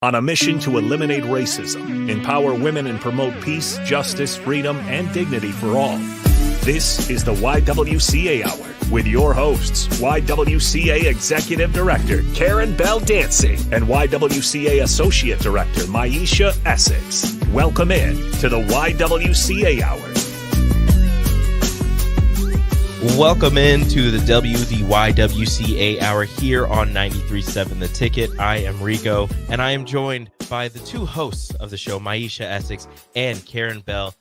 On a mission to eliminate racism, empower women, and promote peace, justice, freedom, and dignity for all. This is the YWCA Hour with your hosts, YWCA Executive Director Karen Bell Dancy and YWCA Associate Director Maisha Essex. Welcome in to the YWCA Hour. Welcome into the YWCA Hour here on 93.7 The Ticket. I am Rico, and I am joined by the two hosts of the show, Maisha Essex and Karen Bell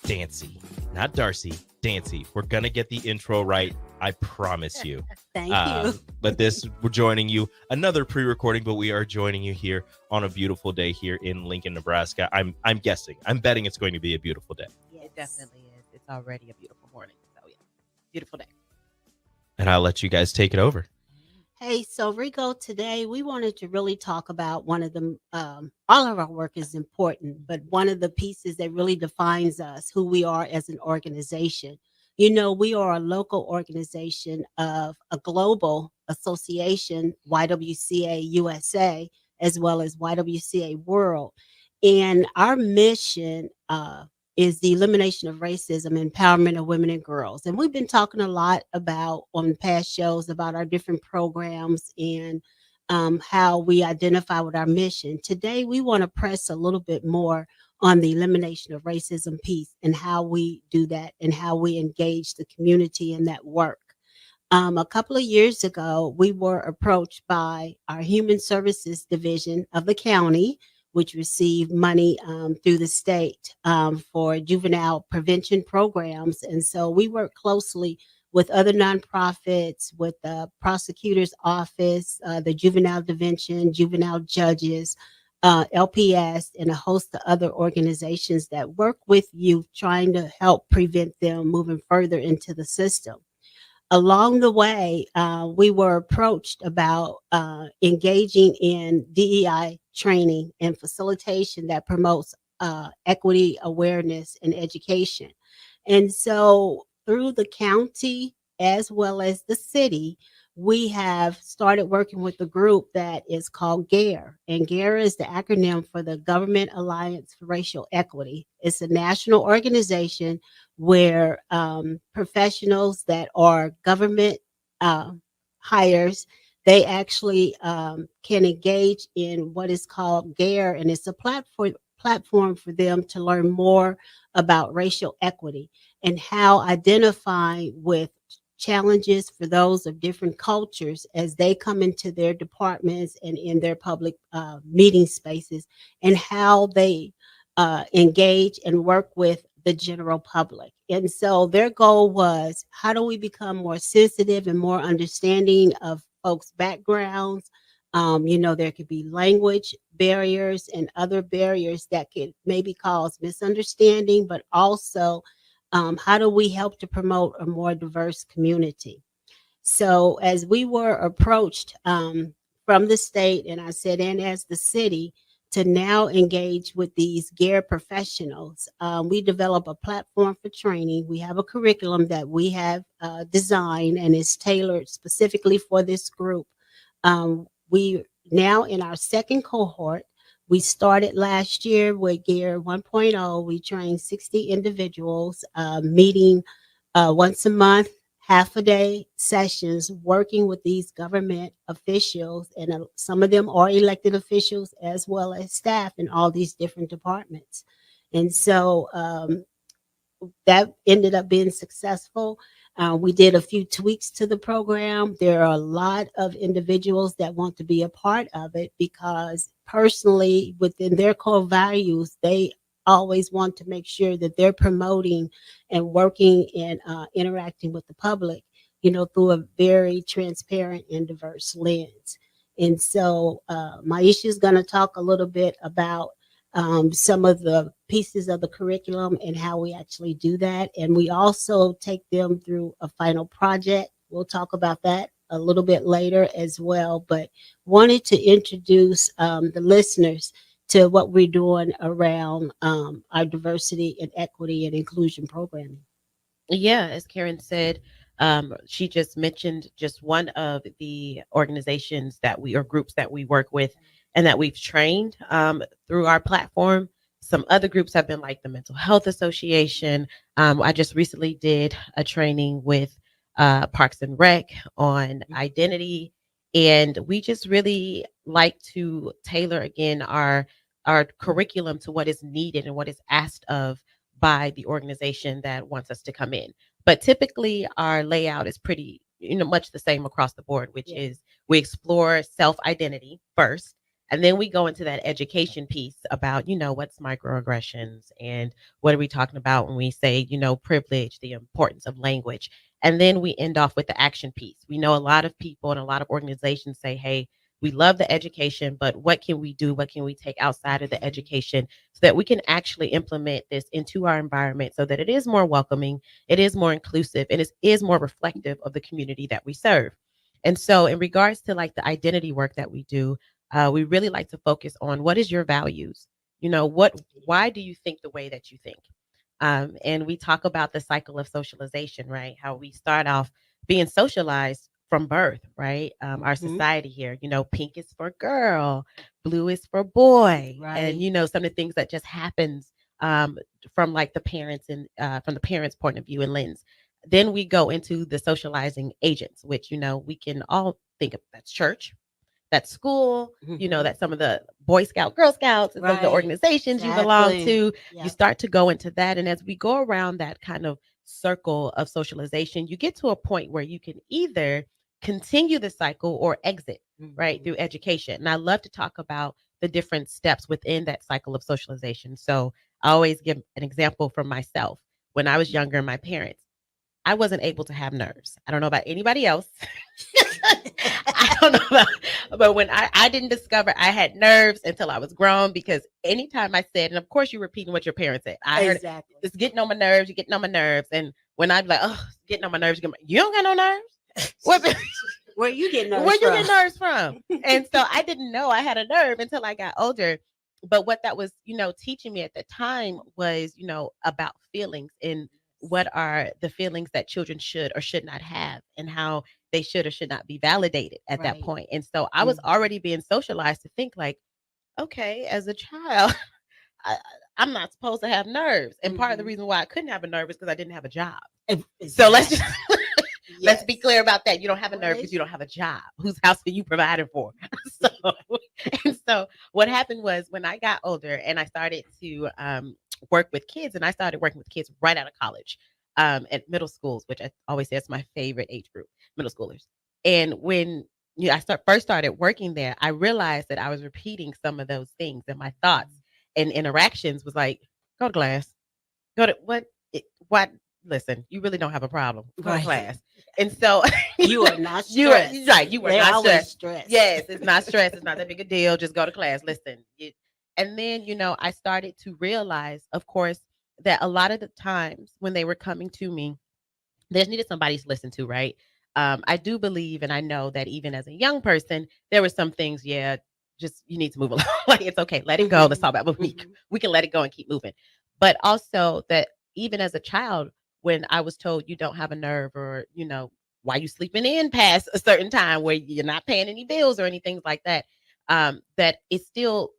Dancy. Not Darcy, Dancy. We're going to get the intro right. I promise you. Thank you. But we're joining you, another pre-recording, but we are joining you here on a beautiful day here in Lincoln, Nebraska. I'm betting it's going to be a beautiful day. Yes. It definitely is. It's already a beautiful morning. So yeah, beautiful day. And I'll let you guys take it over. Hey, so Rico, today we wanted to really talk about one of the, all of our work is important, but one of the pieces that really defines us, who we are as an organization. You know, we are a local organization of a global association, YWCA USA, as well as YWCA World. And our mission is the elimination of racism, empowerment of women and girls. And we've been talking a lot about on past shows about our different programs and how we identify with our mission. Today, we want to press a little bit more on the elimination of racism piece and how we do that and how we engage the community in that work. A couple of years ago, we were approached by our Human Services Division of the county, which received money through the state for juvenile prevention programs. And so we work closely with other nonprofits, with the prosecutor's office, the juvenile division, juvenile judges, LPS, and a host of other organizations that work with youth trying to help prevent them moving further into the system. Along the way, we were approached about engaging in DEI training and facilitation that promotes equity, awareness, and education. And so through the county as well as the city, we have started working with a group that is called GARE. And GARE is the acronym for the Government Alliance for Racial Equity. It's a national organization where professionals that are government hires, they actually can engage in what is called GARE, and it's a platform for them to learn more about racial equity and how identifying with challenges for those of different cultures as they come into their departments and in their public meeting spaces, and how they engage and work with the general public. And so their goal was, how do we become more sensitive and more understanding of folks' backgrounds? There could be language barriers and other barriers that could maybe cause misunderstanding, but also how do we help to promote a more diverse community? So as we were approached from the state, and I said, and as the city, to now engage with these GARE professionals, we develop a platform for training. We have a curriculum that we have designed and is tailored specifically for this group. We now in our second cohort. We started last year with GARE 1.0. We trained 60 individuals, meeting once a month, half a day sessions, working with these government officials. And some of them are elected officials as well as staff in all these different departments. And so that ended up being successful. We did a few tweaks to the program. There are a lot of individuals that want to be a part of it because personally, within their core values, they always want to make sure that they're promoting and working and interacting with the public, through a very transparent and diverse lens. And so Maisha is going to talk a little bit about some of the pieces of the curriculum and how we actually do that. And we also take them through a final project. We'll talk about that a little bit later as well, but wanted to introduce the listeners to what we're doing around our diversity and equity and inclusion programming. Yeah, as Karen said, she just mentioned just one of the organizations that or groups that we work with and that we've trained through our platform. Some other groups have been like the Mental Health Association. I just recently did a training with Parks and Rec on identity, and we just really like to tailor again our curriculum to what is needed and what is asked of by the organization that wants us to come in. But typically, our layout is pretty, much the same across the board, which is we explore self identity first. And then we go into that education piece about, what's microaggressions and what are we talking about when we say, privilege, the importance of language. And then we end off with the action piece. We know a lot of people and a lot of organizations say, hey, we love the education, but what can we do? What can we take outside of the education so that we can actually implement this into our environment so that it is more welcoming, it is more inclusive, and it is more reflective of the community that we serve. And so, in regards to like the identity work that we do, we really like to focus on what is your values. Why do you think the way that you think? And we talk about the cycle of socialization, right? How we start off being socialized from birth, right? Our society here, pink is for girl, blue is for boy, Right. and some of the things that just happens from like the parents and from the parents' point of view and lens. Then we go into the socializing agents, which we can all think of. That's church, that's school, that's some of the Boy Scout, Girl Scouts, and some of the Right. organizations you belong Exactly. to. Yeah. You start to go into that. And as we go around that kind of circle of socialization, you get to a point where you can either continue the cycle or exit, right, through education. And I love to talk about the different steps within that cycle of socialization. So I always give an example from myself. When I was younger, my parents, I wasn't able to have nerves. I don't know about anybody else. I don't know about, but when I didn't discover I had nerves until I was grown, because anytime I said, and of course you're repeating what your parents said, I heard Exactly. it's getting on my nerves, you're getting on my nerves. And when I'd be like, oh, getting on my nerves, you don't got no nerves? Where you get nerves Where you from? get nerves from? And so I didn't know I had a nerve until I got older. But what that was, teaching me at the time was, about feelings and what are the feelings that children should or should not have and how they should or should not be validated at that Right. point. And so I was already being socialized to think like, okay, as a child, I, I'm not supposed to have nerves. And part of the reason why I couldn't have a nerve is because I didn't have a job. So let's just let's be clear about that. You don't have a nerve because you don't have a job. Whose house are you providing for? So what happened was when I got older and I started to work with kids, and I started working with kids right out of college, at middle schools, which I always say is my favorite age group, middle schoolers. And when I first started working there, I realized that I was repeating some of those things, and my thoughts and interactions was like, go to class, go to what? Listen, you really don't have a problem. Go to class. And so You are not stressed. you are right. You are They're not always stressed. Yes, it's not stress. It's not that big a deal. Just go to class. Listen. And then, I started to realize, of course, that a lot of the times when they were coming to me, they just needed somebody to listen to, right? I do believe, and I know that even as a young person, there were some things, just you need to move along. Like, it's okay. Let it go. Let's talk about we can let it go and keep moving. But also that even as a child, when I was told you don't have a nerve, or, why you sleeping in past a certain time where you're not paying any bills or anything like that, that it's still,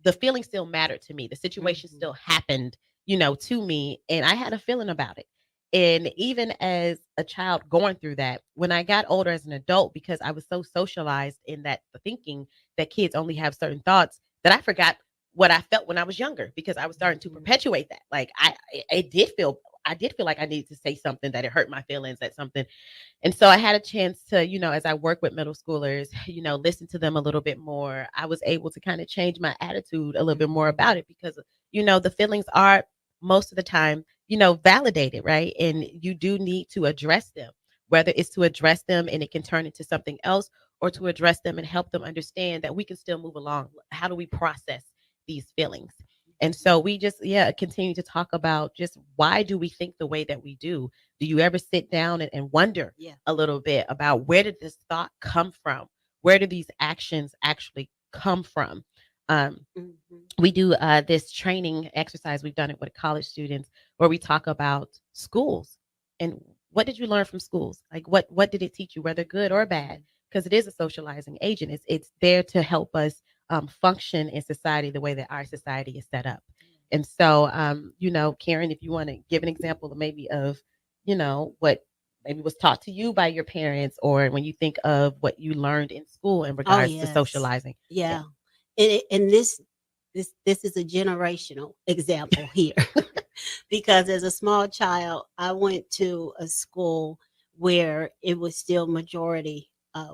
the feeling still mattered to me. The situation still happened, to me. And I had a feeling about it. And even as a child going through that, when I got older as an adult, because I was so socialized in that thinking that kids only have certain thoughts, that I forgot what I felt when I was younger, because I was starting to perpetuate that. Like I did feel like I needed to say something, that it hurt my feelings, that something. And so I had a chance to, as I work with middle schoolers, listen to them a little bit more. I was able to kind of change my attitude a little bit more about it, because, the feelings are most of the time, validated, right? And you do need to address them, whether it's to address them and it can turn into something else, or to address them and help them understand that we can still move along. How do we process these feelings? And so we just, continue to talk about just why do we think the way that we do? Do you ever sit down and wonder a little bit about where did this thought come from? Where do these actions actually come from? We do this training exercise. We've done it with college students, where we talk about schools and what did you learn from schools? Like what did it teach you, whether good or bad? Because it is a socializing agent. It's there to help us function in society the way that our society is set up. And so, Karen, if you want to give an example of maybe of, what maybe was taught to you by your parents, or when you think of what you learned in school in Oh regards to yes. socializing. Yeah. Yeah. And this is a generational example here. Because as a small child, I went to a school where it was still majority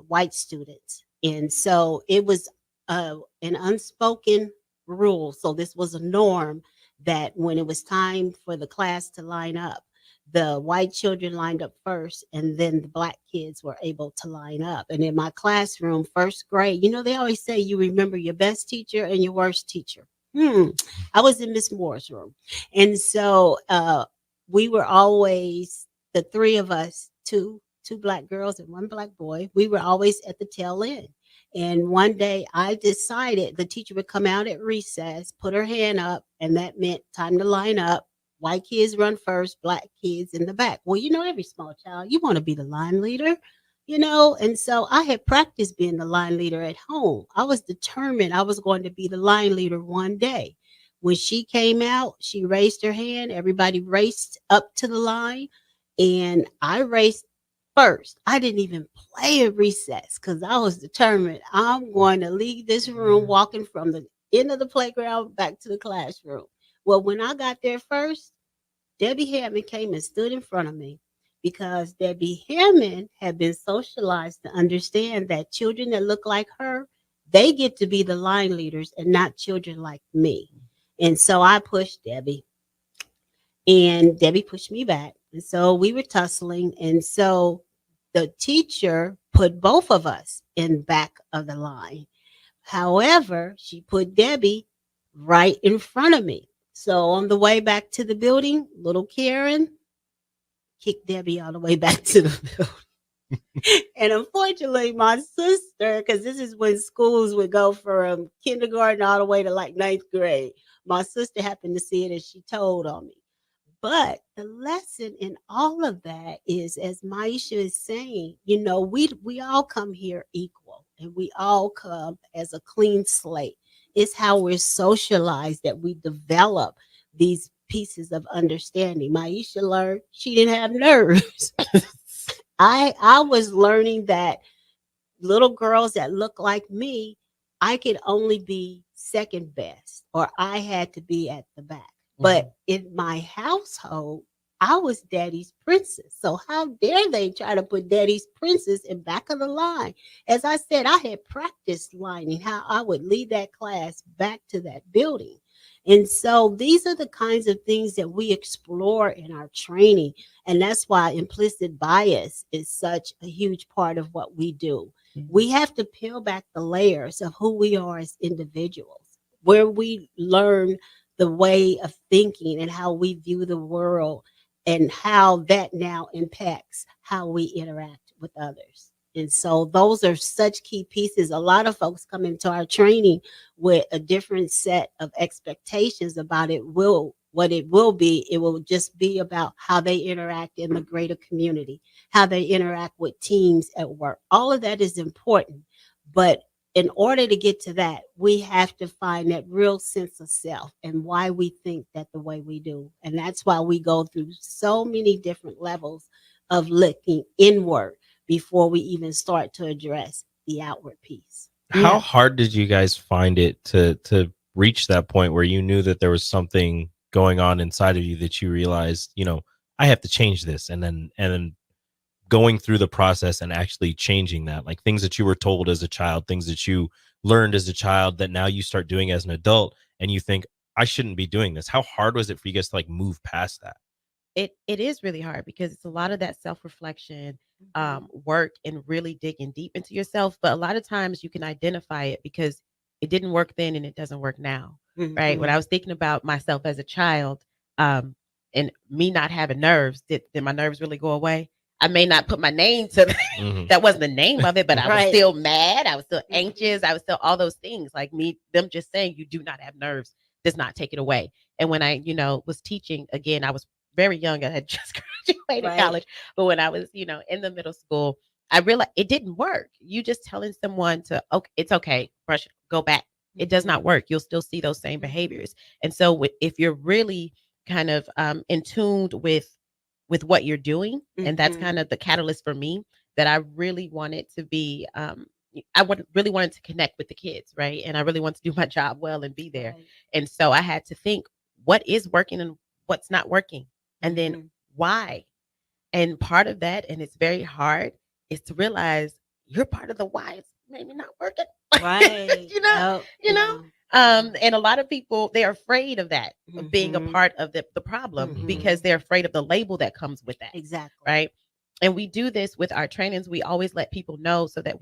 white students. And so it was an unspoken rule. So this was a norm that when it was time for the class to line up, the white children lined up first, and then the black kids were able to line up. And in my classroom, first grade, they always say you remember your best teacher and your worst teacher. I was in Miss Moore's room. And so we were always, the three of us, two black girls and one black boy, we were always at the tail end. And one day I decided the teacher would come out at recess, put her hand up, and that meant time to line up. White kids run first, black kids in the back. Well, every small child, you want to be the line leader, and so I had practiced being the line leader at home. I was determined I was going to be the line leader one day. When she came out, she raised her hand. Everybody raced up to the line, and I raced first. I didn't even play a recess because I was determined I'm going to leave this room walking from the end of the playground back to the classroom. Well, when I got there first, Debbie Hammond came and stood in front of me because Debbie Hammond had been socialized to understand that children that look like her, they get to be the line leaders and not children like me. And so I pushed Debbie, and Debbie pushed me back. And so we were tussling. And so the teacher put both of us in back of the line. However, she put Debbie right in front of me. So on the way back to the building, little Karen kicked Debbie all the way back to the building. And unfortunately, my sister, because this is when schools would go from kindergarten all the way to like ninth grade, my sister happened to see it and she told on me. But the lesson in all of that is, as Maisha is saying, we all come here equal, and we all come as a clean slate. It's how we're socialized that we develop these pieces of understanding. Maisha learned she didn't have nerves. I was learning that little girls that look like me, I could only be second best, or I had to be at the back. But in my household, I was daddy's princess. So how dare they try to put daddy's princess in back of the line? As I said, I had practiced lining how I would lead that class back to that building. And so these are the kinds of things that we explore in our training. And that's why implicit bias is such a huge part of what we do. We have to peel back the layers of who we are as individuals, where we learn the way of thinking and how we view the world, and how that now impacts how we interact with others. And so those are such key pieces. A lot of folks come into our training with a different set of expectations about what it will be. It will just be about how they interact in the greater community, how they interact with teams at work. All of that is important. But in order to get to that, we have to find that real sense of self and why we think that the way we do. And that's why we go through so many different levels of looking inward before we even start to address the outward piece. How hard did you guys find it to reach that point where you knew that there was something going on inside of you that you realized, I have to change this, and then going through the process and actually changing that, like things that you were told as a child, things that you learned as a child that now you start doing as an adult, and you think, I shouldn't be doing this. How hard was it for you guys to like move past that? It is really hard because it's a lot of that self-reflection, work, and really digging deep into yourself. But a lot of times you can identify it because it didn't work then and it doesn't work now. Right. When I was thinking about myself as a child, and me not having nerves, did my nerves really go away? I may not put my name to that wasn't the name of it, but I was still mad. I was still anxious. I was still all those things. Like them just saying you do not have nerves does not take it away. And when I, was teaching again, I was very young. I had just graduated college. But when I was, in the middle school, I realized it didn't work. You just telling someone to, okay, it's okay, brush, go back. It does not work. You'll still see those same behaviors. And so if you're really kind of in tuned with what you're doing, and that's kind of the catalyst for me, that I really wanted to be really wanted to connect with the kids, right? And I really wanted to do my job well and be there. Right. And so I had to think, what is working and what's not working, and then why. And part of that, and it's very hard, is to realize you're part of the why it's maybe not working. Right. You know. And a lot of people, they're afraid of that, of being a part of the problem, because they're afraid of the label that comes with that. Exactly. Right. And we do this with our trainings. We always let people know so that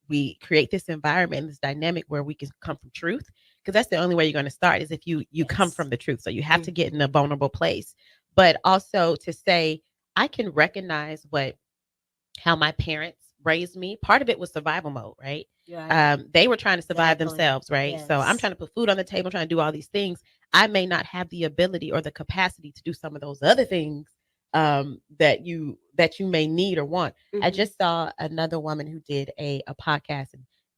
we create this environment, this dynamic where we can come from truth, because that's the only way you're going to start, is if you come from the truth. So you have to get in a vulnerable place, but also to say, I can recognize how my parents raised me. Part of it was survival mode, right? Right. They were trying to survive Exactly. themselves, right? So I'm Yes. trying to put food on the table, trying to do all these things. I may not have the ability or the capacity to do some of those other things that you may need or want. I just saw another woman who did a podcast,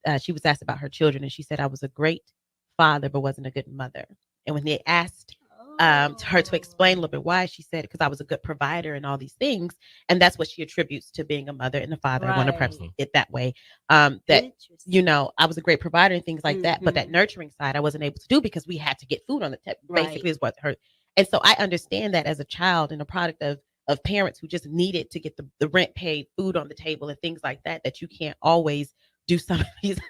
and she was asked about her children, and she said, I was a great father but wasn't a good mother. And when they asked to her to explain a little bit why, she said, because I was a good provider and all these things. And that's what she attributes to being a mother and a father. I want to preface it that way. That, I was a great provider and things like that. But that nurturing side, I wasn't able to do because we had to get food on the table, basically, is what her. And so I understand that as a child and a product of parents who just needed to get the rent paid, food on the table, and things like that, that you can't always do some of these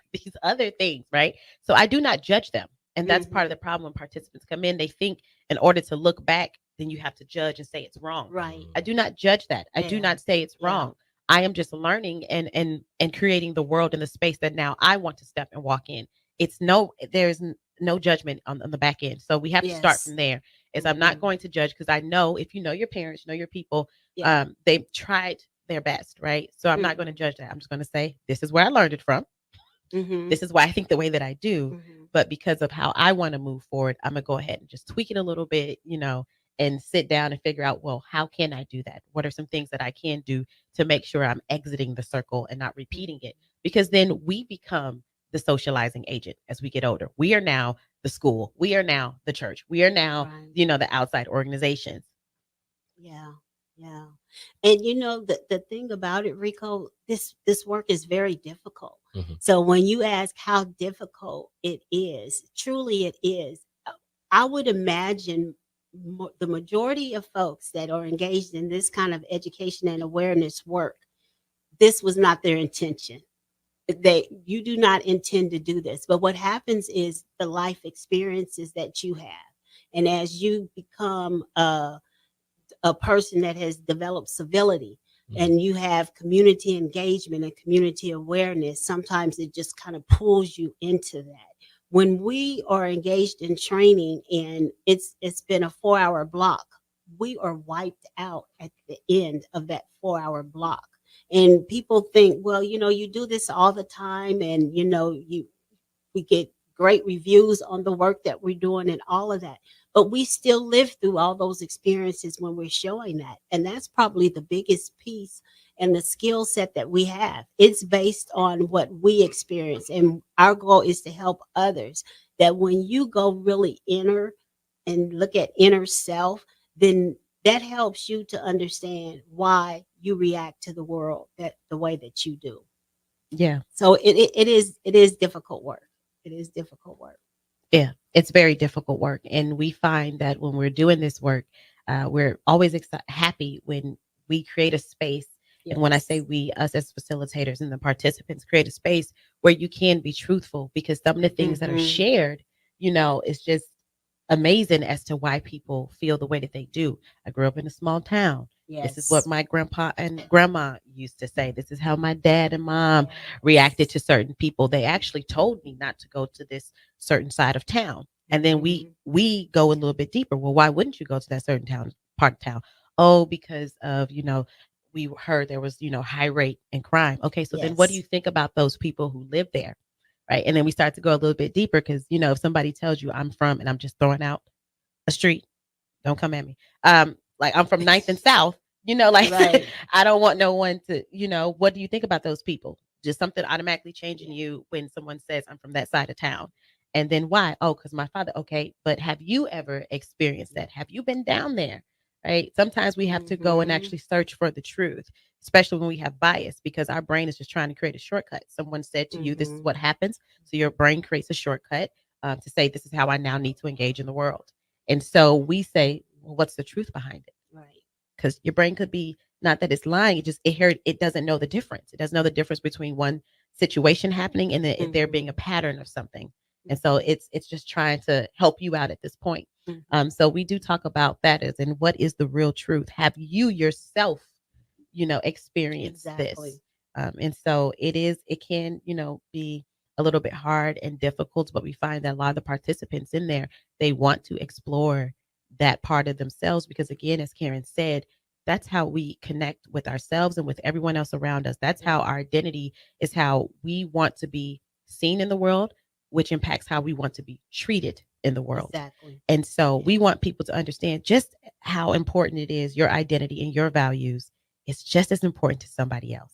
other things, right? So I do not judge them. And that's part of the problem when participants come in. They think in order to look back, then you have to judge and say it's wrong. Right. I do not judge that. I do not say it's wrong. I am just learning and creating the world in the space that now I want to step and walk in. There's no judgment on the back end. So we have to start from there. Is I'm not going to judge, because I know, if you know your parents, you know your people, they've tried their best, right? So I'm not going to judge that. I'm just going to say, this is where I learned it from. This is why I think the way that I do. But because of how I want to move forward, I'm going to go ahead and just tweak it a little bit, and sit down and figure out, well, how can I do that? What are some things that I can do to make sure I'm exiting the circle and not repeating it? Because then we become the socializing agent as we get older. We are now the school. We are now the church. We are now, the outside organizations. Yeah. Yeah. And the thing about it, Rico, this work is very difficult. So when you ask how difficult it is, truly it is. I would imagine the majority of folks that are engaged in this kind of education and awareness work, this was not their intention. You do not intend to do this. But what happens is the life experiences that you have. And as you become a person that has developed civility, and you have community engagement and community awareness, sometimes it just kind of pulls you into that. When we are engaged in training and it's been a 4-hour block, we are wiped out at the end of that 4-hour block. And people think, well, you do this all the time, and we get great reviews on the work that we're doing and all of that. But we still live through all those experiences when we're showing that. And that's probably the biggest piece and the skill set that we have. It's based on what we experience. And our goal is to help others, that when you go really inner and look at inner self, then that helps you to understand why you react to the world the way that you do. Yeah. So it is difficult work. It is difficult work. Yeah, it's very difficult work. And we find that when we're doing this work, we're always happy when we create a space. Yes. And when I say we, us as facilitators and the participants, create a space where you can be truthful, because some of the things that are shared, is just amazing as to why people feel the way that they do. I grew up in a small town. Yes. This is what my grandpa and grandma used to say. This is how my dad and mom reacted to certain people. They actually told me not to go to this certain side of town. And then we go a little bit deeper. Well, why wouldn't you go to that certain part of town? Oh, because of, we heard there was, high rate and crime. Okay, so then what do you think about those people who live there? Right. And then we start to go a little bit deeper, because, if somebody tells you I'm from, and I'm just throwing out a street, don't come at me. Like I'm from 9th and South, right. I don't want no one to, what do you think about those people? Just something automatically changing you when someone says I'm from that side of town. And then why? Oh, because my father. Okay, but have you ever experienced that? Have you been down there? Right. Sometimes we have to go and actually search for the truth, especially when we have bias, because our brain is just trying to create a shortcut. Someone said to you, this is what happens. So your brain creates a shortcut to say, this is how I now need to engage in the world. And so we say, well, what's the truth behind it? Right. Because your brain could be, not that it's lying, it doesn't know the difference. It doesn't know the difference between one situation happening and there being a pattern of something. And so it's just trying to help you out at this point. So we do talk about that as in what is the real truth. Have you yourself, experienced this? And so it can, be a little bit hard and difficult, but we find that a lot of the participants in there, they want to explore that part of themselves because, again, as Karen said, that's how we connect with ourselves and with everyone else around us. That's how our identity is, how we want to be seen in the world, which impacts how we want to be treated in the world. Exactly. And so we want people to understand just how important it is. Your identity and your values is just as important to somebody else.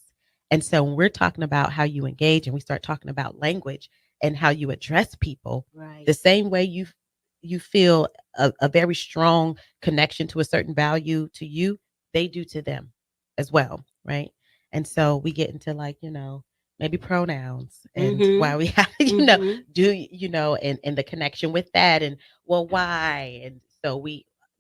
And so when we're talking about how you engage and we start talking about language and how you address people, Right. the same way you feel a very strong connection to a certain value to you, they do to them as well. Right. And so we get into maybe pronouns and why we have, and the connection with that and well, why? And so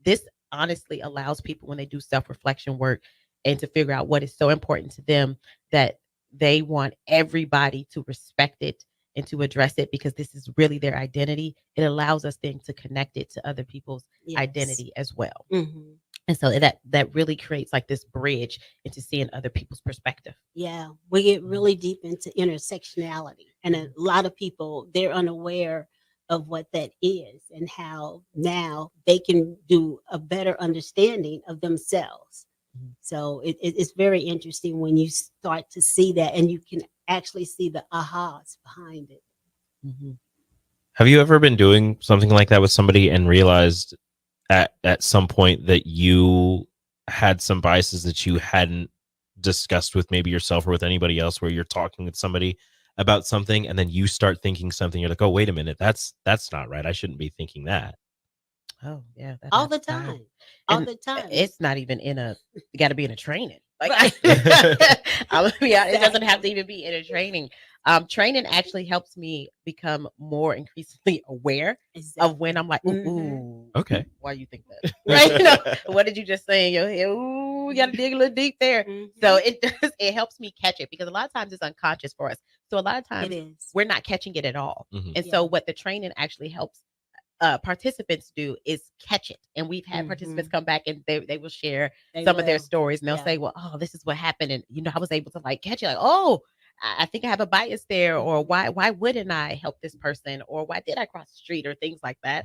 this honestly allows people when they do self-reflection work and to figure out what is so important to them that they want everybody to respect it and to address it because this is really their identity. It allows us then to connect it to other people's identity as well. And so that really creates like this bridge into seeing other people's perspective. Yeah, we get really deep into intersectionality. And a lot of people, they're unaware of what that is and how now they can do a better understanding of themselves. So it's very interesting when you start to see that and you can actually see the ahas behind it. Have you ever been doing something like that with somebody and realized at some point that you had some biases that you hadn't discussed with maybe yourself or with anybody else, where you're talking with somebody about something and then you start thinking something, you're like, oh, wait a minute, that's not right, I shouldn't be thinking that? Oh yeah, all the time. All the time. It's not even you got to be in a training. Like, Right. I'll be honest, it doesn't have to even be in a training. Training actually helps me become more increasingly aware of when I'm like, ooh, okay, why you think that? Right? What did you just say in your head? Ooh, you got to dig a little deep there. So it helps me catch it because a lot of times it's unconscious for us. So a lot of times we're not catching it at all. And so what the training actually helps participants do is catch it. And we've had participants come back and they will share some of their stories and they'll say, well, oh, this is what happened. And, I was able to catch it. Like, oh, I think I have a bias there, or why wouldn't I help this person, or why did I cross the street, or things like that.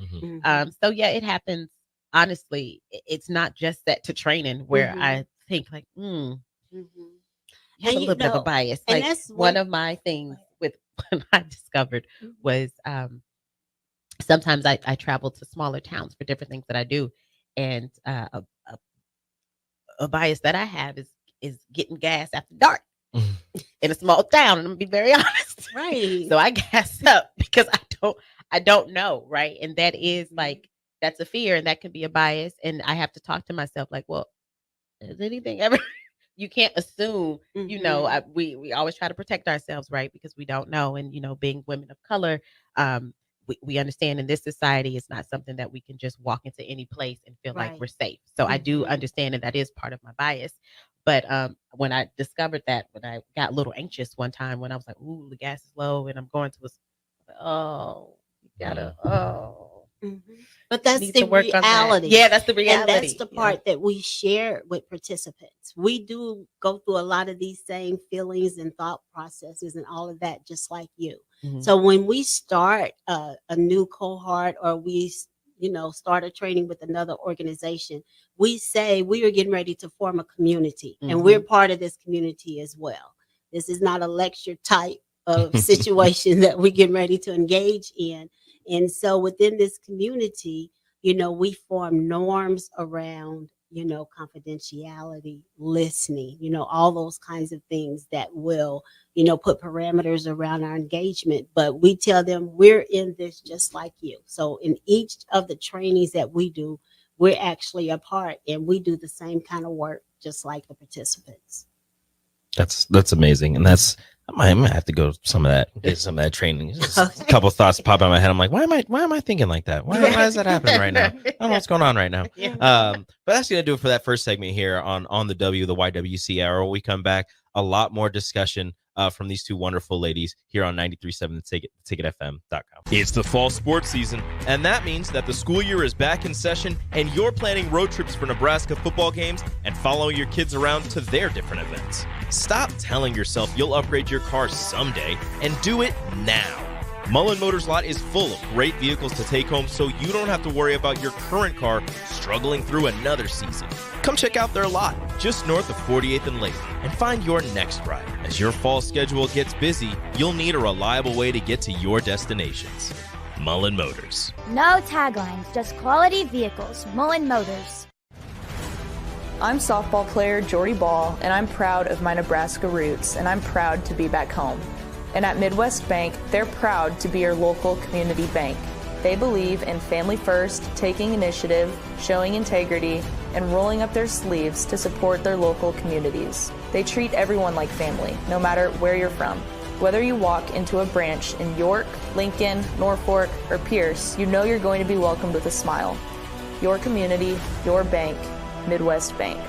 So yeah, it happens. Honestly, it's not just set to training where I think you have a little bit of a bias. And like that's one of my things with what I discovered was sometimes I travel to smaller towns for different things that I do. And a bias that I have is getting gas after dark in a small town. And I'm gonna be very honest. Right. So I gas up because I don't know. Right. And that is that's a fear and that can be a bias. And I have to talk to myself like, well, is anything ever you can't assume, we always try to protect ourselves, right? Because we don't know. And, being women of color, we understand in this society, it's not something that we can just walk into any place and feel like we're safe. So I do understand that is part of my bias. But when I discovered that, when I got a little anxious one time, when I was like, ooh, the gas is low and I'm going to But that's the reality. Yeah, that's the reality. And that's the part that we share with participants. We do go through a lot of these same feelings and thought processes and all of that, just like you. So when we start a new cohort or we, start a training with another organization, we say we are getting ready to form a community and we're part of this community as well. This is not a lecture type of situation that we're getting ready to engage in. And so within this community, we form norms around confidentiality, listening, all those kinds of things that will, put parameters around our engagement. But we tell them we're in this just like you. So in each of the trainings that we do, we're actually a part, and we do the same kind of work just like the participants. That's amazing. And I'm gonna have to go get some of that training. Just a couple thoughts pop in my head. I'm like, why am I thinking like that? Why is that happening right now? I don't know what's going on right now. Yeah. But that's gonna do it for that first segment here on the YWCA hour. When we come back, a lot more discussion from these two wonderful ladies here on 93.7 ticketfm.com. It's the fall sports season, and that means that the school year is back in session, and you're planning road trips for Nebraska football games and following your kids around to their different events. Stop telling yourself you'll upgrade your car someday, and do it now. Mullen Motors Lot is full of great vehicles to take home, so you don't have to worry about your current car struggling through another season. Come check out their lot just north of 48th and Lake and find your next ride. As your fall schedule gets busy, you'll need a reliable way to get to your destinations. Mullen Motors. No taglines, just quality vehicles. Mullen Motors. I'm softball player Jordy Ball, and I'm proud of my Nebraska roots, and I'm proud to be back home. And at Midwest Bank, they're proud to be your local community bank. They believe in family first, taking initiative, showing integrity, and rolling up their sleeves to support their local communities. They treat everyone like family, no matter where you're from. Whether you walk into a branch in York, Lincoln, Norfolk, or Pierce, you know you're going to be welcomed with a smile. Your community, your bank, Midwest Bank.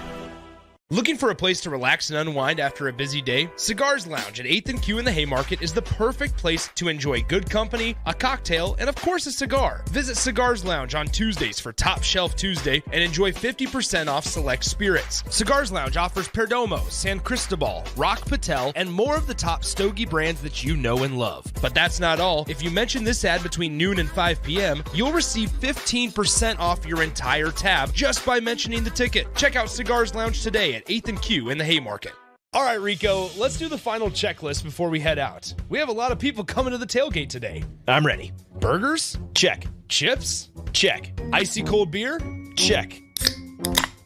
Looking for a place to relax and unwind after a busy day? Cigars Lounge at 8th and Q in the Haymarket is the perfect place to enjoy good company, a cocktail, and of course a cigar. Visit Cigars Lounge on Tuesdays for Top Shelf Tuesday and enjoy 50% off select spirits. Cigars Lounge offers Perdomo, San Cristobal, Rock Patel, and more of the top stogie brands that you know and love. But that's not all. If you mention this ad between noon and 5 p.m., you'll receive 15% off your entire tab just by mentioning the ticket. Check out Cigars Lounge today at 8th and Q in the Haymarket. All right, Rico, let's do the final checklist before we head out. We have a lot of people coming to the tailgate today. I'm ready. Burgers? Check. Chips? Check. Icy cold beer? Check.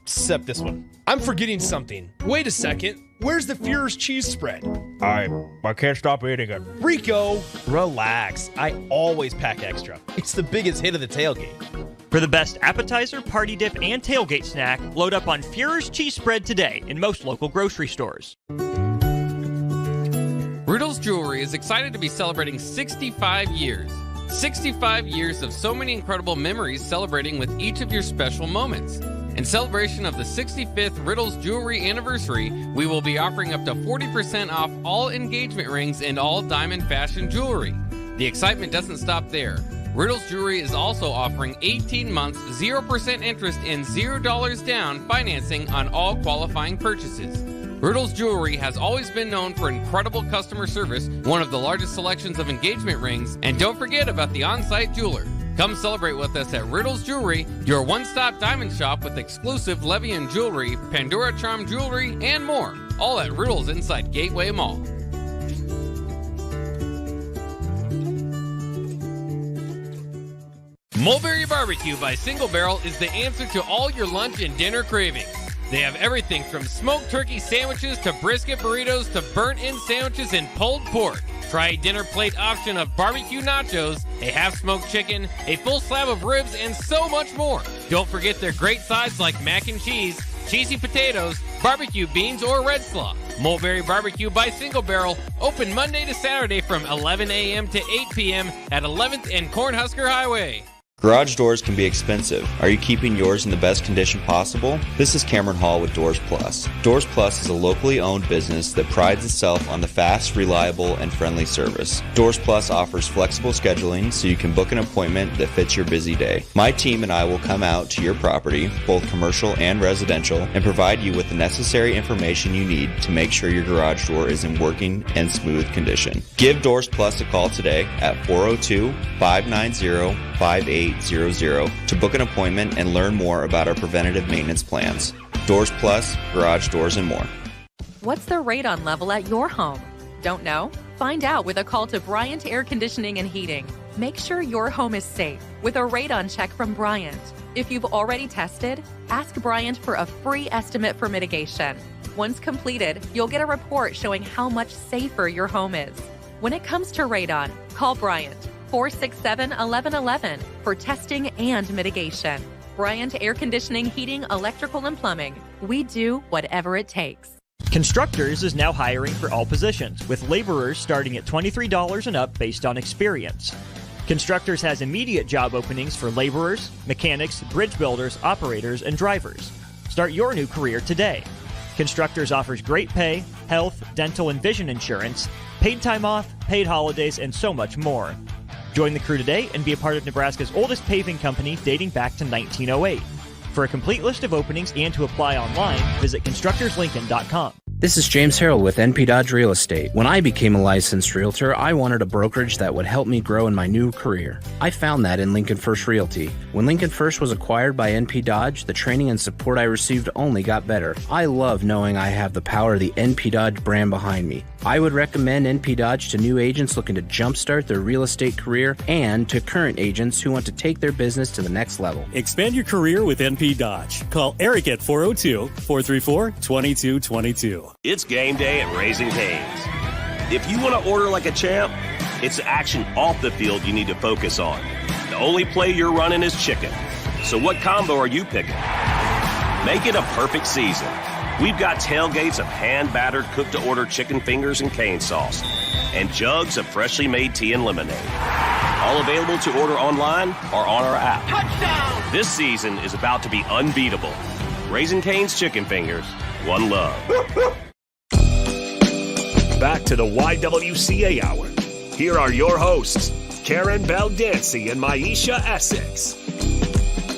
Except this one. I'm forgetting something. Wait a second. Where's the Führer's cheese spread? I can't stop eating it. Rico! Relax. I always pack extra. It's the biggest hit of the tailgate. For the best appetizer, party dip, and tailgate snack, load up on Führer's cheese spread today in most local grocery stores. Riddle's Jewelry is excited to be celebrating 65 years. 65 years of so many incredible memories celebrating with each of your special moments. In celebration of the 65th Riddle's Jewelry anniversary, we will be offering up to 40% off all engagement rings and all diamond fashion jewelry. The excitement doesn't stop there. Riddle's Jewelry is also offering 18 months, 0% interest and $0 down financing on all qualifying purchases. Riddle's Jewelry has always been known for incredible customer service, one of the largest selections of engagement rings, and don't forget about the on-site jeweler. Come celebrate with us at Riddle's Jewelry, your one-stop diamond shop with exclusive Levian jewelry, Pandora Charm jewelry, and more, all at Riddle's inside Gateway Mall. Mulberry Barbecue by Single Barrel is the answer to all your lunch and dinner cravings. They have everything from smoked turkey sandwiches to brisket burritos to burnt-in sandwiches and pulled pork. Try a dinner plate option of barbecue nachos, a half-smoked chicken, a full slab of ribs, and so much more. Don't forget their great sides like mac and cheese, cheesy potatoes, barbecue beans, or red slaw. Mulberry Barbecue by Single Barrel, open Monday to Saturday from 11 a.m. to 8 p.m. at 11th and Cornhusker Highway. Garage doors can be expensive. Are you keeping yours in the best condition possible? This is Cameron Hall with Doors Plus. Doors Plus is a locally owned business that prides itself on the fast, reliable, and friendly service. Doors Plus offers flexible scheduling so you can book an appointment that fits your busy day. My team and I will come out to your property, both commercial and residential, and provide you with the necessary information you need to make sure your garage door is in working and smooth condition. Give Doors Plus a call today at 402-590-5800 to book an appointment and learn more about our preventative maintenance plans. Doors Plus, garage doors, and more. What's the radon level at your home? Don't know? Find out with a call to Bryant Air Conditioning and Heating. Make sure your home is safe with a radon check from Bryant. If you've already tested, ask Bryant for a free estimate for mitigation. Once completed, you'll get a report showing how much safer your home is. When it comes to radon, call Bryant 467-1111 for testing and mitigation. Bryant Air Conditioning, Heating, Electrical, and Plumbing. We do whatever it takes. Constructors is now hiring for all positions, with laborers starting at $23 and up based on experience. Constructors has immediate job openings for laborers, mechanics, bridge builders, operators, and drivers. Start your new career today. Constructors offers great pay, health, dental, and vision insurance, paid time off, paid holidays, and so much more. Join the crew today and be a part of Nebraska's oldest paving company dating back to 1908. For a complete list of openings and to apply online, visit constructorslincoln.com. This is James Harrell with NP Dodge Real Estate. When I became a licensed realtor, I wanted a brokerage that would help me grow in my new career. I found that in Lincoln First Realty. When Lincoln First was acquired by NP Dodge, the training and support I received only got better. I love knowing I have the power of the NP Dodge brand behind me. I would recommend NP Dodge to new agents looking to jumpstart their real estate career and to current agents who want to take their business to the next level. Expand your career with NP Dodge. Call Eric at 402-434-2222. It's game day at Raising Cane's. If you want to order like a champ, it's the action off the field you need to focus on. The only play you're running is chicken. So what combo are you picking? Make it a perfect season. We've got tailgates of hand-battered, cooked-to-order chicken fingers and cane sauce, and jugs of freshly made tea and lemonade. All available to order online or on our app. Touchdown! This season is about to be unbeatable. Raising Cane's Chicken Fingers. One love. Back to the YWCA Hour. Here are your hosts, Karen Baldancy and Maisha Essex.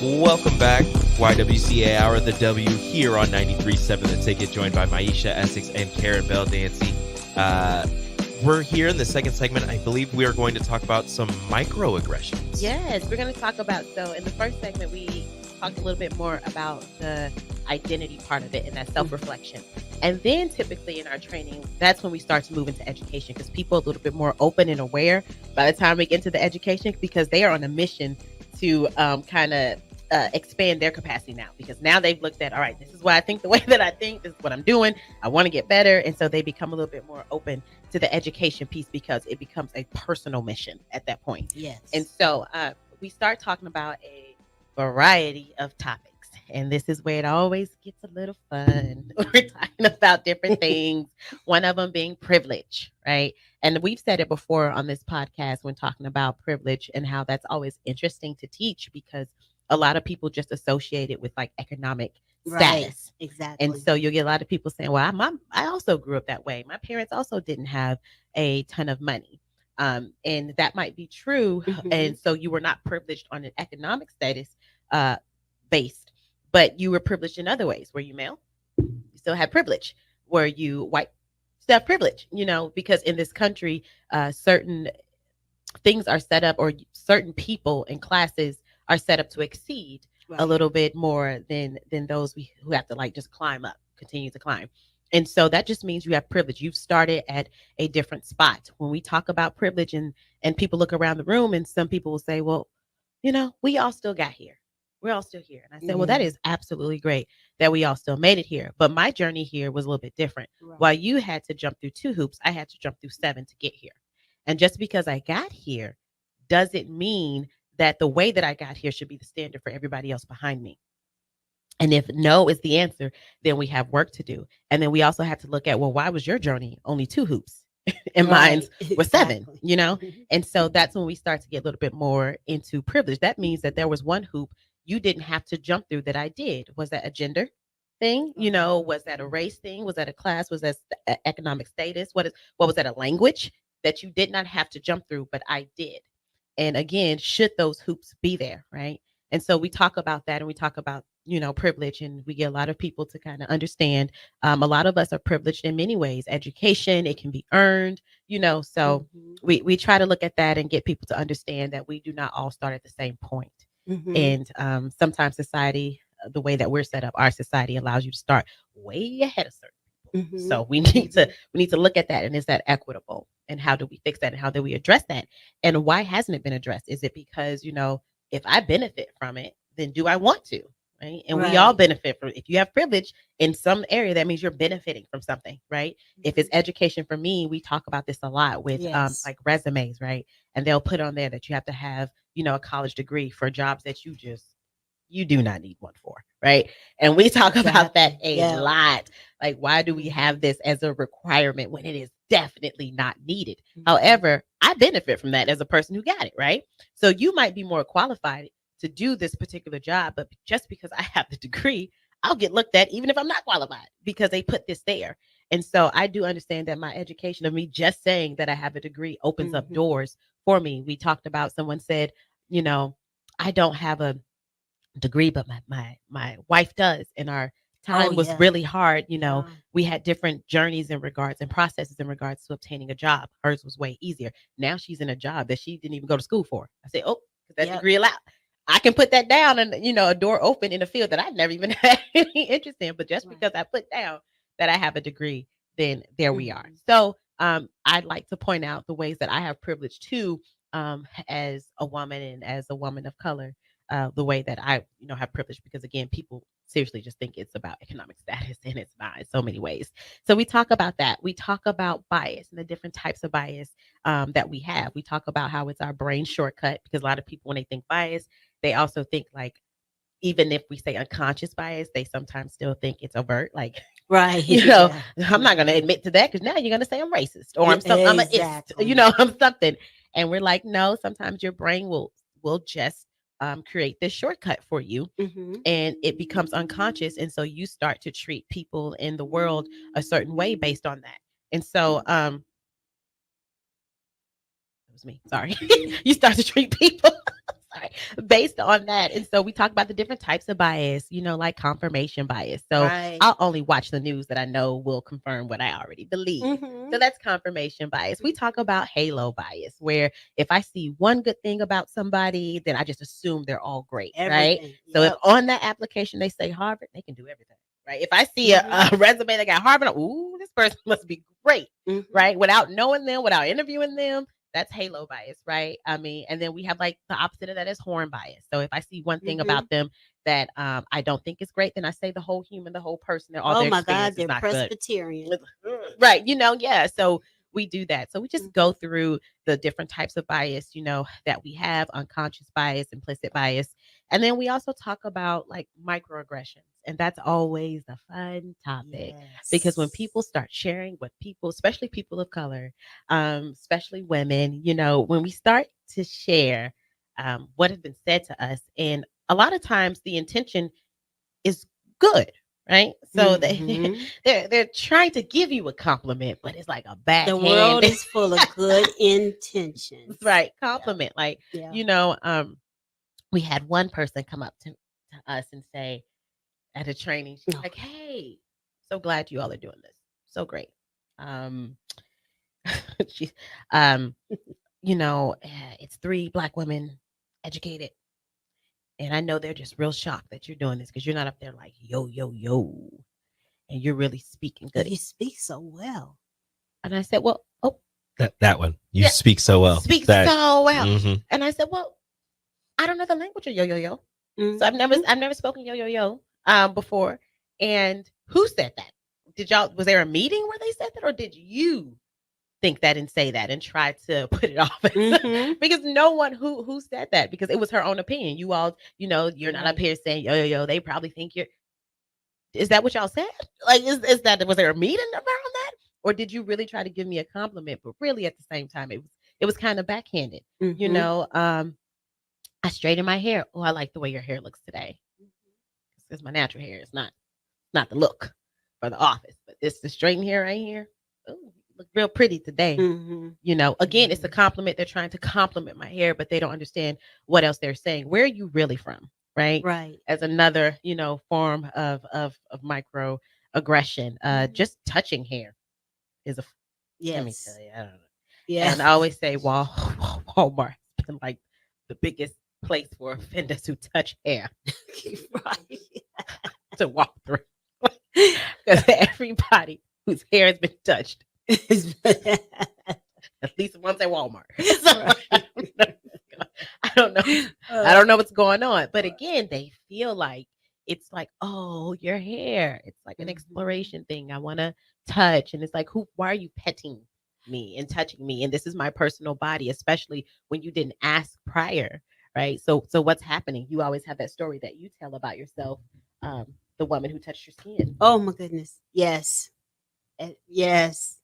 Welcome back. YWCA Hour, the W here on 93.7 The Ticket, joined by Maisha Essex and Karen Baldancy. We're here in the second segment. I believe we are going to talk about some microaggressions. Yes, we're going to talk about, so in the first segment, we talked a little bit more about the identity part of it and that self-reflection. And then typically in our training, that's when we start to move into education, because people are a little bit more open and aware by the time we get into the education, because they are on a mission to expand their capacity now, because now they've looked at, all right, this is why I think the way that I think, this is what I'm doing, I want to get better. And so they become a little bit more open to the education piece, because it becomes a personal mission at that point. Yes. And so we start talking about a variety of topics, and this is where it always gets a little fun. We're talking about different things, one of them being privilege, right? And we've said it before on this podcast when talking about privilege and how that's always interesting to teach, because a lot of people just associate it with like economic status. Right, exactly. And so you'll get a lot of people saying, well, I also grew up that way. My parents also didn't have a ton of money. And that might be true. Mm-hmm. And so you were not privileged on an economic status based, but you were privileged in other ways. Were you male? You still had privilege. Were you white? Still have privilege, because in this country, certain things are set up, or certain people and classes are set up to exceed a little bit more than those who have to just continue to climb. And so that just means you have privilege. You've started at a different spot. When we talk about privilege and people look around the room, and some people will say, well, we all still got here. We're all still here. And I said, well, that is absolutely great that we all still made it here. But my journey here was a little bit different. Right. While you had to jump through 2 hoops, I had to jump through 7 to get here. And just because I got here doesn't mean that the way that I got here should be the standard for everybody else behind me. And if no is the answer, then we have work to do. And then we also have to look at, well, why was your journey only 2 hoops and mine was 7, Mm-hmm. And so that's when we start to get a little bit more into privilege. That means that there was 1 hoop you didn't have to jump through that I did. Was that a gender thing? Was that a race thing? Was that a class? Was that economic status? What was that, a language that you did not have to jump through, but I did? And again, should those hoops be there, right? And so we talk about that, and we talk about, privilege, and we get a lot of people to kind of understand. A lot of us are privileged in many ways. Education, it can be earned, so we try to look at that and get people to understand that we do not all start at the same point. Mm-hmm. And sometimes society, the way that we're set up, our society allows you to start way ahead of certain people. Mm-hmm. So we need to look at that, and is that equitable? And how do we fix that? And how do we address that? And why hasn't it been addressed? Is it because, if I benefit from it, then do I want to? Right. And we all benefit from, if you have privilege in some area, that means you're benefiting from something, right? If it's education, for me, we talk about this a lot with like resumes, right? And they'll put on there that you have to have, a college degree for jobs that you do not need one for, right? And we talk about that a lot. Like, why do we have this as a requirement when it is definitely not needed? However, I benefit from that as a person who got it, right? So you might be more qualified to do this particular job, but just because I have the degree, I'll get looked at even if I'm not qualified because they put this there. And so I do understand that my education, of me just saying that I have a degree, opens up doors for me. We talked about, someone said, I don't have a degree, but my wife does, and our time was really hard. We had different journeys in regards and processes in regards to obtaining a job. Hers was way easier. Now she's in a job that she didn't even go to school for. I say, oh, that degree allowed. I can put that down and, a door open in a field that I've never even had any interest in. But just because I put down that I have a degree, then there we are. So I'd like to point out the ways that I have privilege too, as a woman and as a woman of color, the way that I, have privilege, because again, people seriously just think it's about economic status, and it's not in so many ways. So we talk about that. We talk about bias and the different types of bias that we have. We talk about how it's our brain shortcut, because a lot of people, when they think bias, they also think, like, even if we say unconscious bias, they sometimes still think it's overt. Like, right. I'm not going to admit to that because now you're going to say I'm racist, or I'm an ist, I'm something. And we're like, no, sometimes your brain will just create this shortcut for you, and it becomes unconscious. And so you start to treat people in the world a certain way based on that. And so, it was me. Sorry. You start to treat people based on that. And so we talk about the different types of bias, like confirmation bias. So I'll only watch the news that I know will confirm what I already believe. So that's confirmation bias. We talk about halo bias, where if I see one good thing about somebody, then I just assume they're all great, right? So if on that application they say Harvard, they can do everything, right? If I see a resume that got Harvard, ooh, this person must be great, right? Without knowing them, without interviewing them. That's halo bias, right? I mean, and then we have like the opposite of that is horn bias. So if I see one thing about them that I don't think is great, then I say the whole human, the whole person, they're all their experience is not Presbyterian. Good. Right. Yeah. So we do that. So we just go through the different types of bias, that we have: unconscious bias, implicit bias. And then we also talk about like microaggressions. And that's always a fun topic, because when people start sharing with people, especially people of color, especially women, when we start to share what has been said to us, and a lot of times the intention is good, right? So they're trying to give you a compliment, but it's like a bad. The world is full of good intentions, right? Compliment, like we had one person come up to us and say, at a training, she's like, hey, so glad you all are doing this. So great. She's, it's 3 Black women educated. And I know they're just real shocked that you're doing this, because you're not up there like, yo, yo, yo. And you're really speaking good. You speak so well. And I said, well, that one. You speak so well. So well. And I said, well, I don't know the language of yo, yo, yo. So I've never spoken yo, yo, yo. Before. And who said that? Was there a meeting where they said that, or did you think that and say that and try to put it off? Because no one who said that, because it was her own opinion. You all, you're not up here saying yo, yo, yo. They probably think is that what y'all said? Like, was there a meeting around that? Or did you really try to give me a compliment? But really at the same time, it was kind of backhanded. I straightened my hair. Oh, I like the way your hair looks today. It's my natural hair. It's not the look for the office, but it's the straightened hair right here. Ooh, you look real pretty today. Again, it's a compliment. They're trying to compliment my hair, but they don't understand what else they're saying. Where are you really from? Right. As another, form of microaggression. Just touching hair is let me tell you, I don't know. Yeah. And I always say Walmart has been like the biggest place for offenders who touch hair. Right. To walk through. Because everybody whose hair has been touched at least once at Walmart. So, I don't know. I don't know what's going on. But again, they feel like it's like, oh, your hair. It's like an exploration thing. I want to touch. And it's like, why are you petting me and touching me? And this is my personal body, especially when you didn't ask prior. Right. So what's happening? You always have that story that you tell about yourself, the woman who touched your skin. Oh my goodness. Yes. Yes.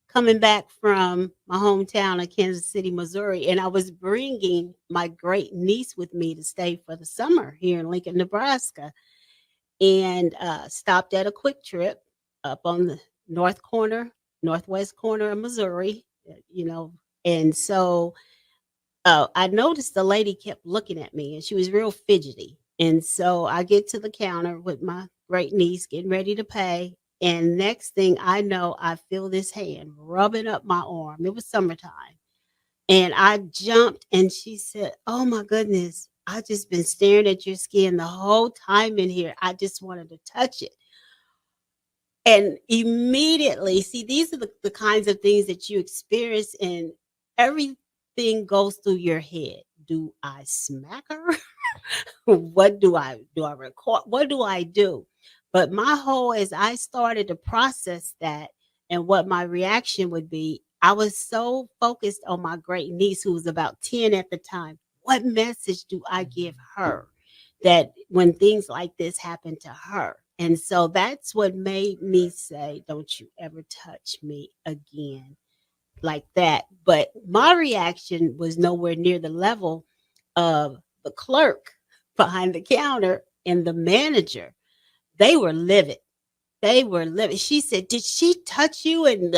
Coming back from my hometown of Kansas City, Missouri, and I was bringing my great niece with me to stay for the summer here in Lincoln, Nebraska, and stopped at a Quick Trip up on the northwest corner of Missouri, you know. And so I noticed the lady kept looking at me, and she was real fidgety. And so I get to the counter with my great niece getting ready to pay. And next thing I know, I feel this hand rubbing up my arm. It was summertime. And I jumped, and she said, "Oh my goodness, I just been staring at your skin the whole time in here. I just wanted to touch it." And immediately, see, these are the kinds of things that you experience, and everything goes through your head. Do I smack her? What do I record? What do I do? But my whole as I started to process that and what my reaction would be, I was so focused on my great niece who was about 10 at the time. What message do I give her that when things like this happen to her? And so that's what made me say, "Don't you ever touch me again like that." But my reaction was nowhere near the level of the clerk behind the counter and the manager. They were livid. They were livid. She said, "Did she touch you?" And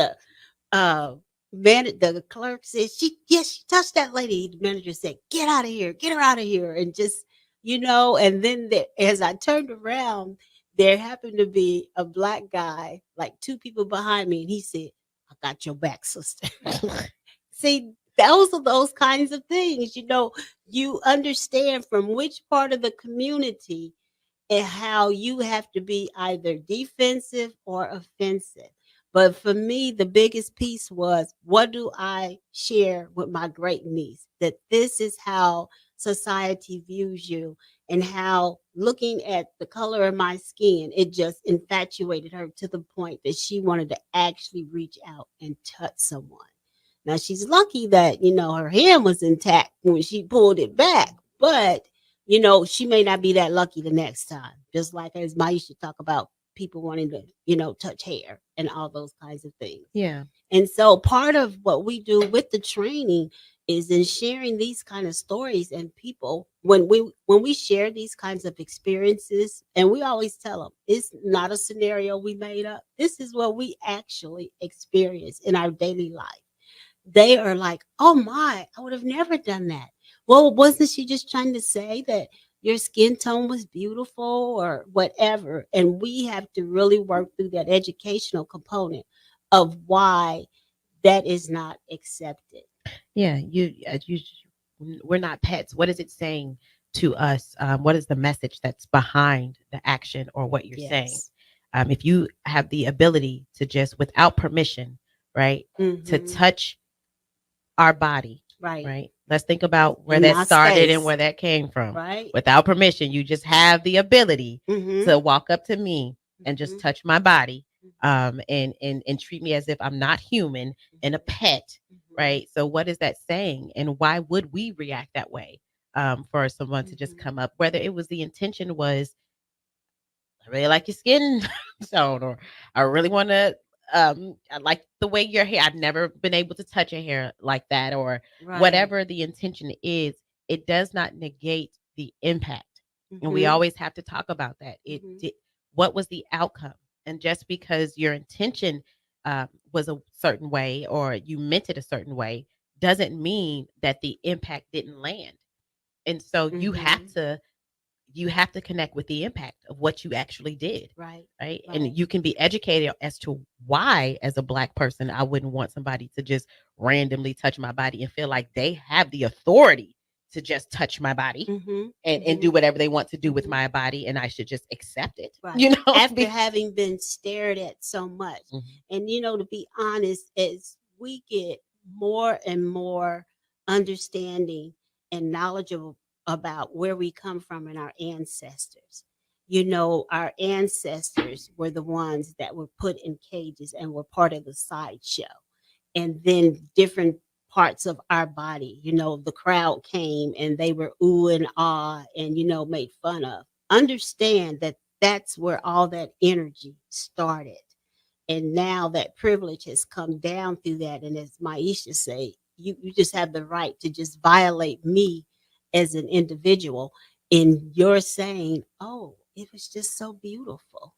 uh the clerk said, "Yes, she touched that lady." The manager said, "Get out of here, get her out of here." And just, and then as I turned around, there happened to be a black guy, like two people behind me, and he said, "I got your back, sister." See, those kinds of things, you understand from which part of the community and how you have to be either defensive or offensive. But for me, the biggest piece was, what do I share with my great niece? That this is how society views you, and how looking at the color of my skin, it just infatuated her to the point that she wanted to actually reach out and touch someone. Now she's lucky that, her hand was intact when she pulled it back, but she may not be that lucky the next time. Just like as Maisha talk about people wanting to, touch hair and all those kinds of things. Yeah. And so part of what we do with the training is in sharing these kind of stories, and people, when we share these kinds of experiences, and we always tell them it's not a scenario we made up. This is what we actually experience in our daily life. They are like, "Oh my, I would have never done that." Well, wasn't she just trying to say that your skin tone was beautiful or whatever? And we have to really work through that educational component of why that is not accepted. Yeah, we're not pets. What is it saying to us? What is the message that's behind the action or what you're saying? Yes. If you have the ability to just, without permission, right, to Mhm. touch our body, Right. right? Let's think about where In that my started and space. where that came from. Right. Without permission, you just have the ability Mhm. to walk up to me and just Mhm. touch my body, and treat me as if I'm not human and a pet, right? So what is that saying, and why would we react that way? For someone to just come up, whether it was the intention was, "I really like your skin tone," or "I really want to, I like the way your hair. I've never been able to touch your hair like that," or Right. whatever the intention is. It does not negate the impact, and we Mhm. always have to talk about that. What was the outcome? And just because your intention was a certain way, or you meant it a certain way, doesn't mean that the impact didn't land. And so Mhm. you have to connect with the impact of what you actually did. Right. Right. Right. And you can be educated as to why, as a Black person, I wouldn't want somebody to just randomly touch my body and feel like they have the authority to just touch my body Mhm. and do whatever they want to do with my body, and I should just accept it. Right. You know, After having been stared at so much. Mhm. And to be honest, as we get more and more understanding and knowledgeable about where we come from and our ancestors. You know, our ancestors were the ones that were put in cages and were part of the sideshow. And then different parts of our body, you know, the crowd came and they were ooh and ah and, you know, made fun of. Understand that that's where all that energy started. And now that privilege has come down through that. And as Maisha say, you just have the right to just violate me as an individual. And you're saying, oh, it was just so beautiful.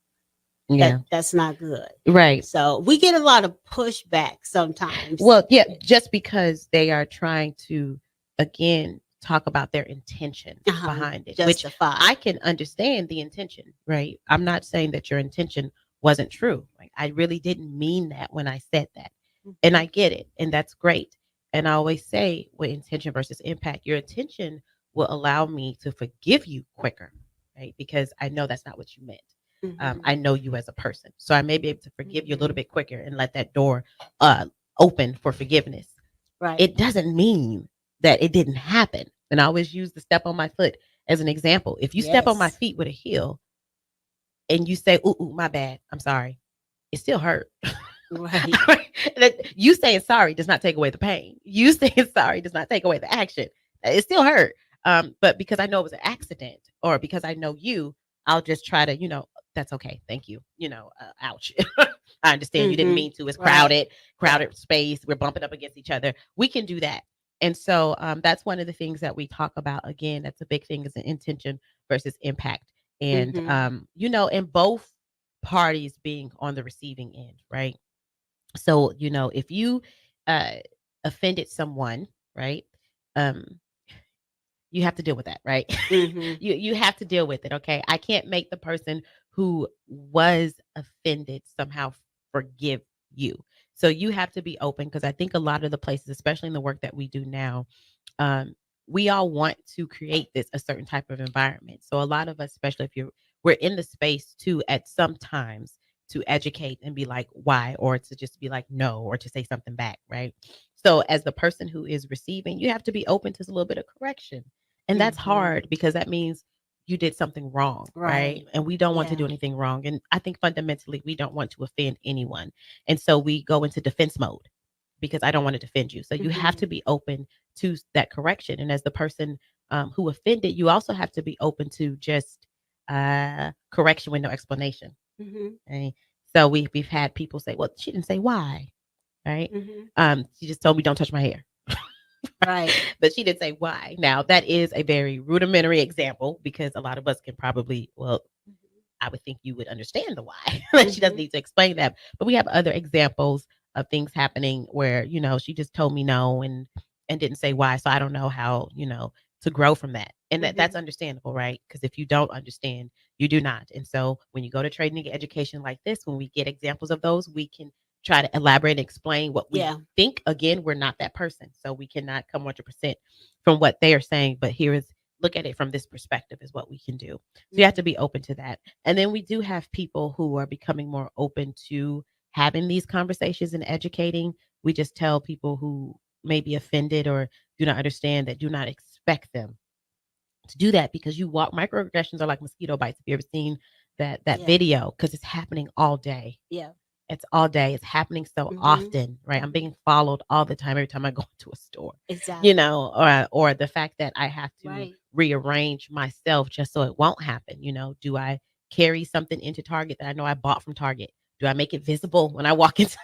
Yeah. That's not good. Right. So we get a lot of pushback sometimes. Well, yeah, just because they are trying to, again, talk about their intention behind it, which justify. I can understand the intention, right? I'm not saying that your intention wasn't true. Like, I really didn't mean that when I said that. And I get it. And that's great. And I always say with intention versus impact, your intention will allow me to forgive you quicker, right? Because I know that's not what you meant. I know you as a person. So I may be able to forgive you a little bit quicker and let that door open for forgiveness. Right. It doesn't mean that it didn't happen. And I always use the step on my foot as an example. If you step on my feet with a heel and you say, ooh, my bad, I'm sorry, it still hurt. Right. You saying sorry does not take away the pain. You saying sorry does not take away the action. It still hurt. But because I know it was an accident or because I know you, I'll just try to, you know, that's okay. Thank you. You know, ouch. I understand you didn't mean to. It's crowded space. We're bumping up against each other. We can do that. And so that's one of the things that we talk about. Again, that's a big thing is an intention versus impact. And, you know, in both parties being on the receiving end, right? So, you know, if you offended someone, right? You have to deal with that, right? You have to deal with it. Okay. I can't make the person who was offended somehow forgive you. So you have to be open because I think a lot of the places, especially in the work that we do now, we all want to create a certain type of environment. So a lot of us, especially if we're in the space too, at some times to educate and be like, why, or to just be like, no, or to say something back, right? So as the person who is receiving, you have to be open to a little bit of correction. And that's hard because that means you did something wrong, right? And we don't want to do anything wrong. And I think fundamentally, we don't want to offend anyone. And so we go into defense mode because I don't want to defend you. So you have to be open to that correction. And as the person who offended, you also have to be open to just correction with no explanation. Okay? So we've had people say, well, she didn't say why, right? She just told me don't touch my hair. Right. But she didn't say why. Now, that is a very rudimentary example because a lot of us can probably, well, I would think you would understand the why. She doesn't need to explain that. But we have other examples of things happening where, you know, she just told me no and didn't say why. So I don't know how, you know, to grow from that. And that's understandable, right? Because if you don't understand, you do not. And so when you go to training and education like this, when we get examples of those, we can try to elaborate and explain what we think. Again, we're not that person. So we cannot come 100% from what they are saying. But here is, look at it from this perspective is what we can do. So you have to be open to that. And then we do have people who are becoming more open to having these conversations and educating. We just tell people who may be offended or do not understand that do not expect them to do that because you walk. Microaggressions are like mosquito bites. Have you ever seen that video? Because it's happening all day. Yeah. It's all day. It's happening so often, right? I'm being followed all the time every time I go into a store. Exactly. You know, or the fact that I have to rearrange myself just so it won't happen. You know, do I carry something into Target that I know I bought from Target? Do I make it visible when I walk into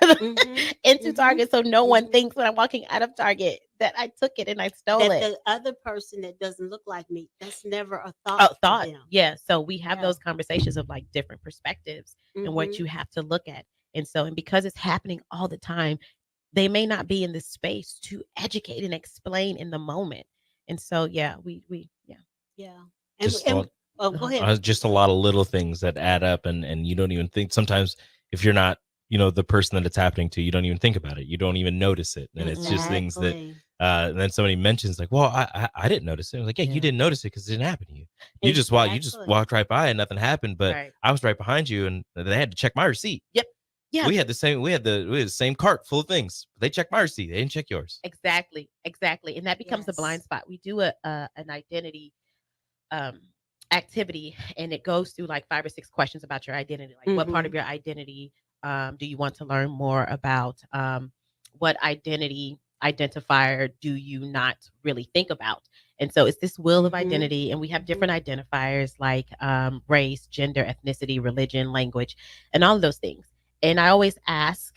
Target so no one thinks when I'm walking out of Target that I took it and I stole it? The other person that doesn't look like me, that's never a thought. To them. Yeah. So we have those conversations of like different perspectives and what you have to look at. And so, and because it's happening all the time, they may not be in the space to educate and explain in the moment. And so, yeah. Just go ahead. just a lot of little things that add up, and you don't even think sometimes if you're not, you know, the person that it's happening to, you don't even think about it. You don't even notice it. And it's just things that, and then somebody mentions like, well, I didn't notice it. I was like, yeah, you didn't notice it because it didn't happen to you. You just walked right by and nothing happened, but I was right behind you and they had to check my receipt. Yep. Yeah. We had the same cart full of things. They checked my receipt. They didn't check yours. Exactly. And that becomes the blind spot. We do an identity activity, and it goes through like 5 or 6 questions about your identity. Like, what part of your identity do you want to learn more about? What identity identifier do you not really think about? And so it's this wheel of identity, and we have different identifiers like race, gender, ethnicity, religion, language, and all of those things. And I always ask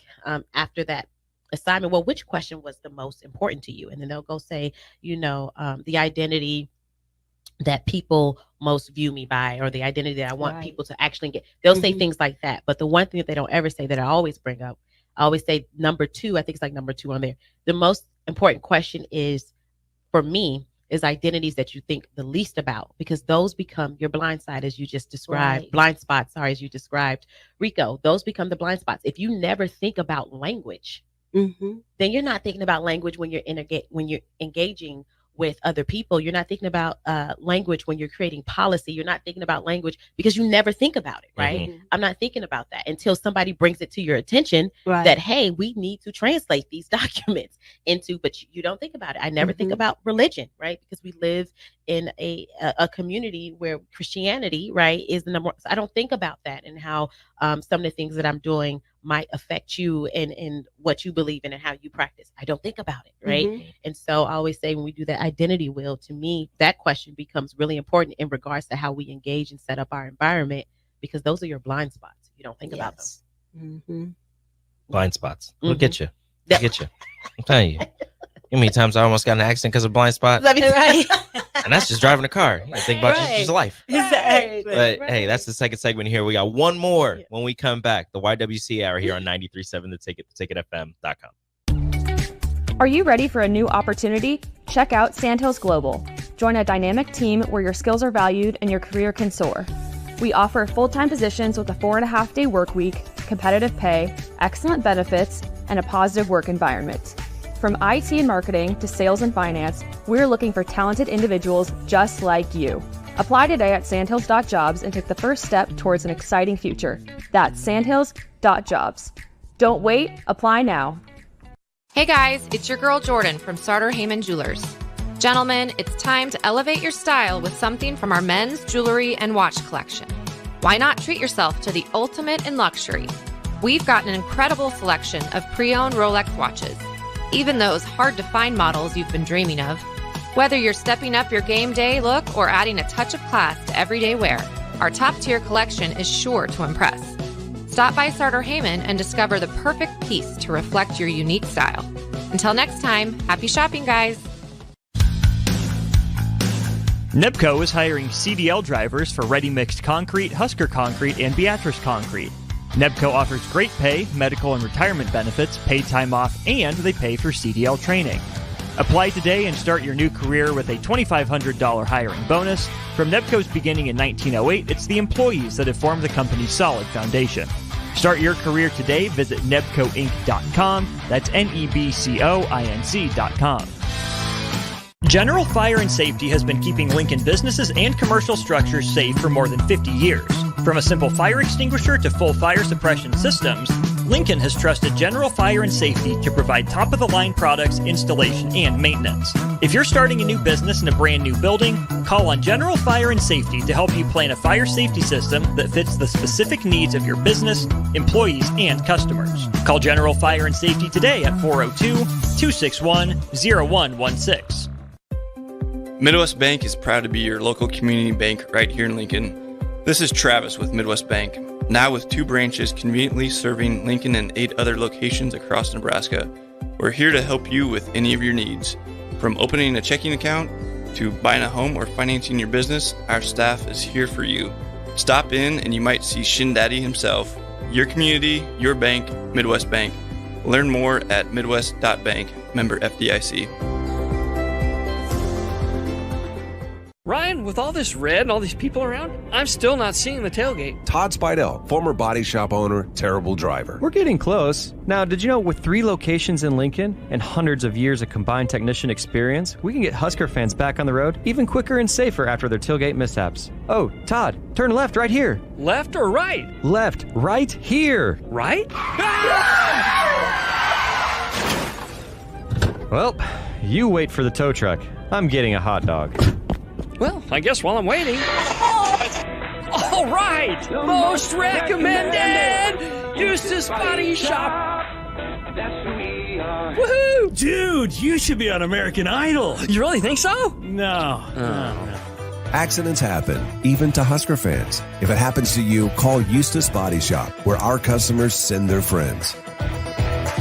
after that assignment, well, which question was the most important to you? And then they'll go say, the identity that people most view me by, or the identity that I want people to actually get. They'll say things like that. But the one thing that they don't ever say that I always bring up, I always say number 2, I think it's like number 2 on there. The most important question is, for me, is identities that you think the least about, because those become your blind side, as you just described, blind spots, as you described, Rico. Those become the blind spots. If you never think about language, then you're not thinking about language when you're engaging with other people. You're not thinking about language when you're creating policy. You're not thinking about language because you never think about it, right? I'm not thinking about that until somebody brings it to your attention that, hey, we need to translate these documents into, but you don't think about it. I never think about religion, right? Because we live in a community where Christianity, right, is the number. So I don't think about that, and how some of the things that I'm doing might affect you and what you believe in and how you practice. I don't think about it, right? And so I always say, when we do that identity wheel, to me, that question becomes really important in regards to how we engage and set up our environment, because those are your blind spots. You don't think about them. Blind spots. Look at you. Look at you. I'm telling you. How many times I almost got in an accident because of a blind spot? Right. And that's just driving a car. You gotta think about just life. Exactly. But hey, that's the second segment here. We got one more when we come back. The YWCA Hour here on 93.7 The Ticket, theticketfm.com. Are you ready for a new opportunity? Check out Sandhills Global. Join a dynamic team where your skills are valued and your career can soar. We offer full-time positions with a 4.5-day work week, competitive pay, excellent benefits, and a positive work environment. From IT and marketing to sales and finance, we're looking for talented individuals just like you. Apply today at sandhills.jobs and take the first step towards an exciting future. That's sandhills.jobs. Don't wait, apply now. Hey guys, it's your girl Jordan from Sartor Heyman Jewelers. Gentlemen, it's time to elevate your style with something from our men's jewelry and watch collection. Why not treat yourself to the ultimate in luxury? We've got an incredible selection of pre-owned Rolex watches, even those hard-to-find models you've been dreaming of. Whether you're stepping up your game day look or adding a touch of class to everyday wear, our top-tier collection is sure to impress. Stop by Sartor Heyman and discover the perfect piece to reflect your unique style. Until next time, happy shopping, guys! NEBCO is hiring CDL drivers for ready-mixed concrete, Husker Concrete, and Beatrice Concrete. NEBCO offers great pay, medical and retirement benefits, paid time off, and they pay for CDL training. Apply today and start your new career with a $2,500 hiring bonus. From NEBCO's beginning in 1908, it's the employees that have formed the company's solid foundation. Start your career today. Visit nebcoinc.com. That's NEBCOINC.com. General Fire and Safety has been keeping Lincoln businesses and commercial structures safe for more than 50 years. From a simple fire extinguisher to full fire suppression systems, Lincoln has trusted General Fire and Safety to provide top-of-the-line products, installation, and maintenance. If you're starting a new business in a brand new building, call on General Fire and Safety to help you plan a fire safety system that fits the specific needs of your business, employees, and customers. Call General Fire and Safety today at 402-261-0116. Midwest Bank is proud to be your local community bank right here in Lincoln. This is Travis with Midwest Bank, now with 2 branches conveniently serving Lincoln and 8 other locations across Nebraska. We're here to help you with any of your needs. From opening a checking account to buying a home or financing your business, our staff is here for you. Stop in and you might see Shin Daddy himself. Your community, your bank, Midwest Bank. Learn more at midwest.bank, member FDIC. Ryan with all this red and all these people around, I'm still not seeing the tailgate. Todd Spidell, former body shop owner, terrible driver. We're getting close. Now, did you know with 3 locations in Lincoln and hundreds of years of combined technician experience, we can get Husker fans back on the road even quicker and safer after their tailgate mishaps? Oh, Todd, turn left right here. Left or right? Left, right here. Right? Well, you wait for the tow truck. I'm getting a hot dog. Well, I guess while I'm waiting. All right! Most recommended! Eustace Body Shop! Woohoo! Dude, you should be on American Idol. You really think so? No. Accidents happen, even to Husker fans. If it happens to you, call Eustace Body Shop, where our customers send their friends.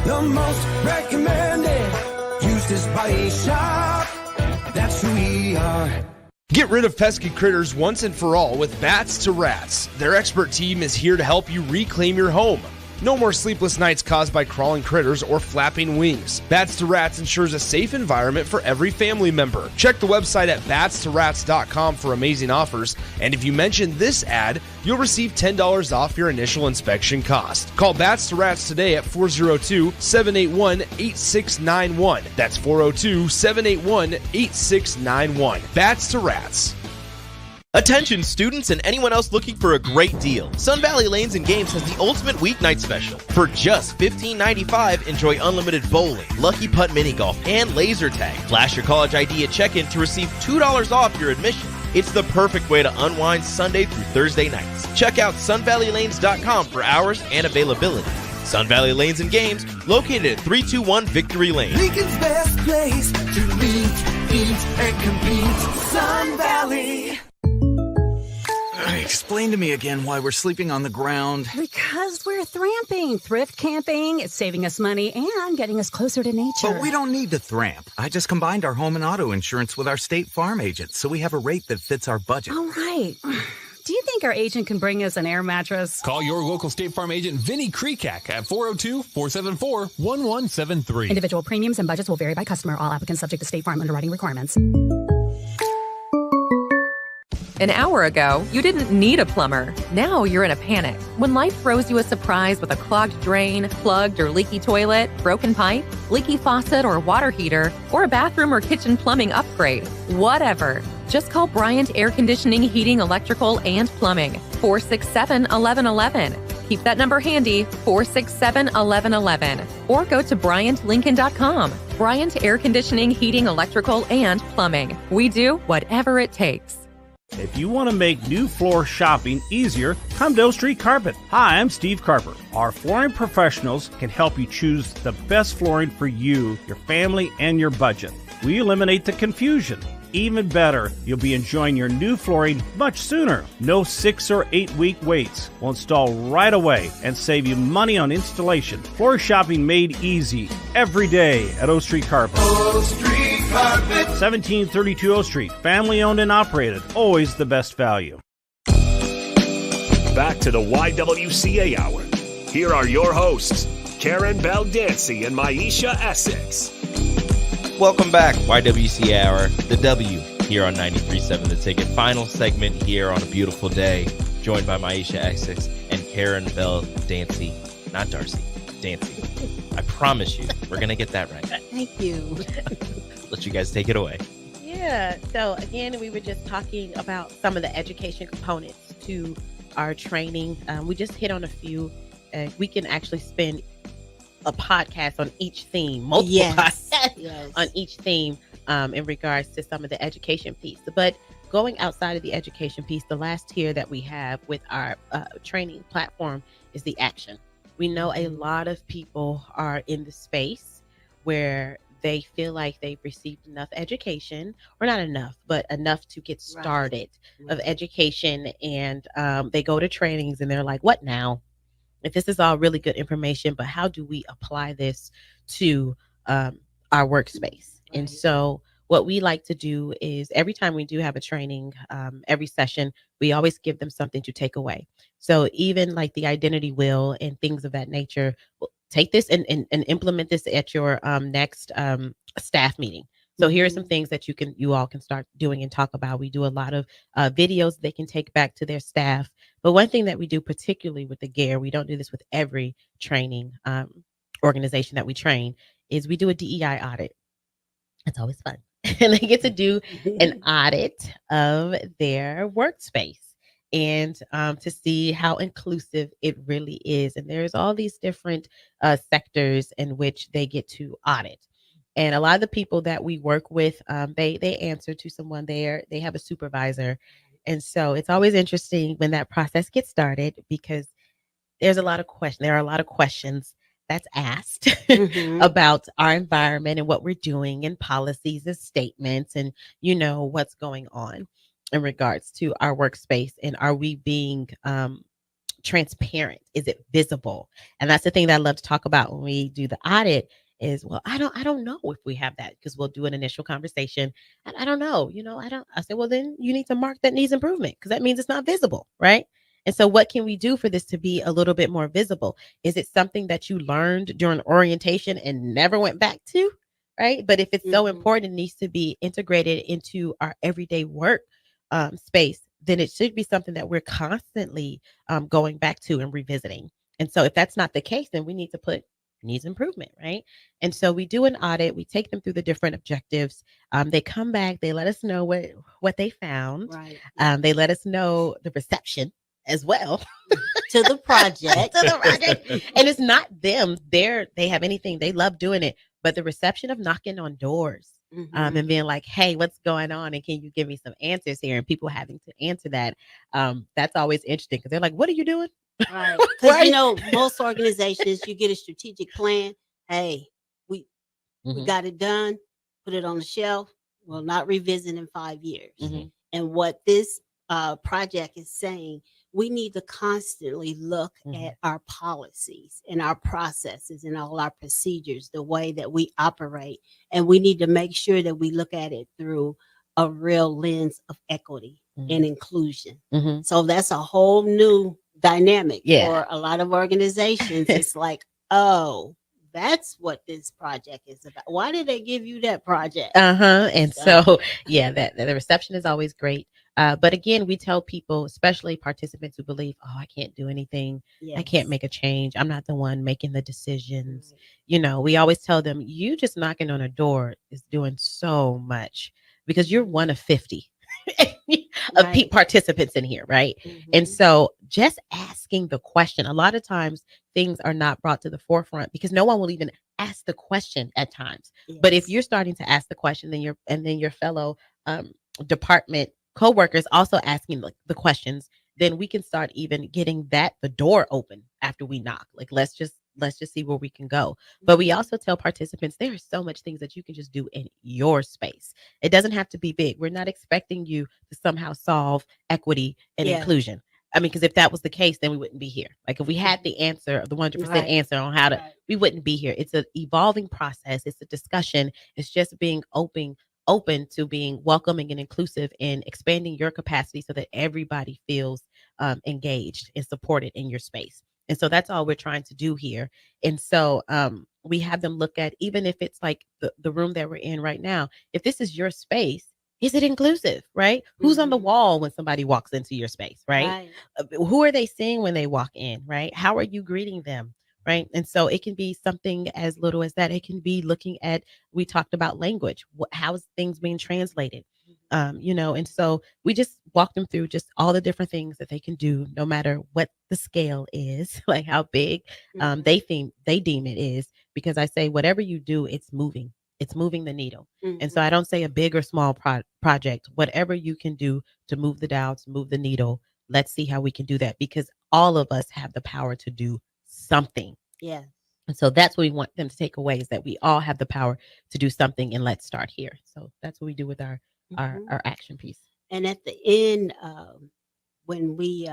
The most recommended Eustace Body Shop. That's who we are. Get rid of pesky critters once and for all with Bats to Rats. Their expert team is here to help you reclaim your home. No more sleepless nights caused by crawling critters or flapping wings. Bats to Rats ensures a safe environment for every family member. Check the website at batstorats.com for amazing offers, and if you mention this ad, you'll receive $10 off your initial inspection cost. Call Bats to Rats today at 402-781-8691. That's 402-781-8691. Bats to Rats. Attention students and anyone else looking for a great deal. Sun Valley Lanes and Games has the ultimate weeknight special. For just $15.95, enjoy unlimited bowling, lucky putt mini golf, and laser tag. Flash your college ID at check-in to receive $2 off your admission. It's the perfect way to unwind Sunday through Thursday nights. Check out sunvalleylanes.com for hours and availability. Sun Valley Lanes and Games, located at 321 Victory Lane. Lincoln's best place to meet, eat, and compete. Sun Valley. Explain to me again why we're sleeping on the ground. Because we're thramping, thrift camping. It's saving us money and getting us closer to nature. But we don't need to thramp. I just combined our home and auto insurance with our State Farm agent, so we have a rate that fits our budget. All right. Do you think our agent can bring us an air mattress? Call your local State Farm agent, Vinny Krekak, at 402-474-1173. Individual premiums and budgets will vary by customer. All applicants subject to State Farm underwriting requirements. An hour ago, you didn't need a plumber. Now you're in a panic. When life throws you a surprise with a clogged drain, plugged or leaky toilet, broken pipe, leaky faucet or water heater, or a bathroom or kitchen plumbing upgrade, whatever. Just call Bryant Air Conditioning, Heating, Electrical, and Plumbing, 467-1111. Keep that number handy, 467-1111. Or go to BryantLincoln.com. Bryant Air Conditioning, Heating, Electrical, and Plumbing. We do whatever it takes. If you want to make new floor shopping easier, come to O Street Carpet. Hi, I'm Steve Carper. Our flooring professionals can help you choose the best flooring for you, your family, and your budget. We eliminate the confusion. Even better, you'll be enjoying your new flooring much sooner. No 6 or 8 week waits. We'll install right away and save you money on installation. Floor shopping made easy every day at O Street Carpet. O Street Carpet. 1732 O Street. Family owned and operated. Always the best value. Back to the YWCA Hour. Here are your hosts, Karen Baldancy and Maisha Essex. Welcome back, YWCA Hour, the W here on 93.7 The Ticket. Final segment here on a beautiful day, joined by Maisha Essex and Karen Bell Dancy. Not Darcy, Dancy. I promise you, we're going to get that right. Thank you. Let you guys take it away. Yeah. So again, we were just talking about some of the education components to our training. We just hit on a few. We can actually spend a podcast on each theme, multiple podcasts on each theme in regards to some of the education piece. But going outside of the education piece, the last tier that we have with our training platform is the action. We know a lot of people are in the space where they feel like they've received enough education, or not enough, but enough to get started of education. And they go to trainings and they're like, what now? If this is all really good information, but how do we apply this to our workspace? And so what we like to do is every time we do have a training, every session, we always give them something to take away. So even like the identity wheel and things of that nature, take this and implement this at your next staff meeting. So here are some things that you all can start doing and talk about. We do a lot of videos they can take back to their staff. But one thing that we do, particularly with the GARE, we don't do this with every training organization that we train, is we do a DEI audit. It's always fun. And they get to do an audit of their workspace and to see how inclusive it really is. And there's all these different sectors in which they get to audit. And a lot of the people that we work with, they answer to someone there. They have a supervisor. And so it's always interesting when that process gets started because there are a lot of questions that's asked about our environment and what we're doing and policies and statements and what's going on in regards to our workspace, and are we being transparent? Is it visible? And that's the thing that I love to talk about when we do the audit is, well, I don't know if we have that, because we'll do an initial conversation and I don't know, I say, well, then you need to mark that needs improvement, because that means it's not visible, right? And so what can we do for this to be a little bit more visible? Is it something that you learned during orientation and never went back to? Right. But if it's so important, it needs to be integrated into our everyday work space, then it should be something that we're constantly going back to and revisiting. And so if that's not the case, then we need to put needs improvement, right? And so we do an audit. We take them through the different objectives. They come back. They let us know what they found. Right. They let us know the reception as well to the project. And it's not them. They have anything. They love doing it. But the reception of knocking on doors and being like, hey, what's going on? And can you give me some answers here? And people having to answer that. That's always interesting, because they're like, what are you doing? Right. Because, most organizations, you get a strategic plan. Hey, we got it done. Put it on the shelf. We'll not revisit in 5 years. And what this project is saying, we need to constantly look at our policies and our processes and all our procedures, the way that we operate. And we need to make sure that we look at it through a real lens of equity and inclusion. So that's a whole new dynamic for a lot of organizations. It's like, oh, that's what this project is about. Why did they give you that project? And so that the reception is always great. But again, we tell people, especially participants who believe, oh, I can't do anything. I can't make a change. I'm not the one making the decisions. We always tell them, you just knocking on a door is doing so much, because you're one of 50 of participants in here, right? And so just asking the question, a lot of times things are not brought to the forefront because no one will even ask the question at times. But if you're starting to ask the question, then your fellow department coworkers also asking the questions, then we can start even getting the door open after we knock. Like, let's just see where we can go. But we also tell participants there are so much things that you can just do in your space. It doesn't have to be big. We're not expecting you to somehow solve equity and inclusion. I mean, because if that was the case, then we wouldn't be here. Like, if we had the answer, the 100% answer on how to, we wouldn't be here. It's an evolving process. It's a discussion. It's just being open to being welcoming and inclusive and expanding your capacity so that everybody feels engaged and supported in your space. And so that's all we're trying to do here. And so we have them look at, even if it's like the room that we're in right now, if this is your space, is it inclusive, right? Who's on the wall when somebody walks into your space, right? Who are they seeing when they walk in, right? How are you greeting them? Right. And so it can be something as little as that. It can be looking at, we talked about language. How is things being translated? And so we just walk them through just all the different things that they can do, no matter what the scale is, like how big they deem it is. Because I say, whatever you do, it's moving the needle. And so I don't say a big or small project, whatever you can do to move the dial, to move the needle. Let's see how we can do that, because all of us have the power to do something. And so that's what we want them to take away, is that we all have the power to do something, and let's start here. So that's what we do with our action piece. And at the end, when we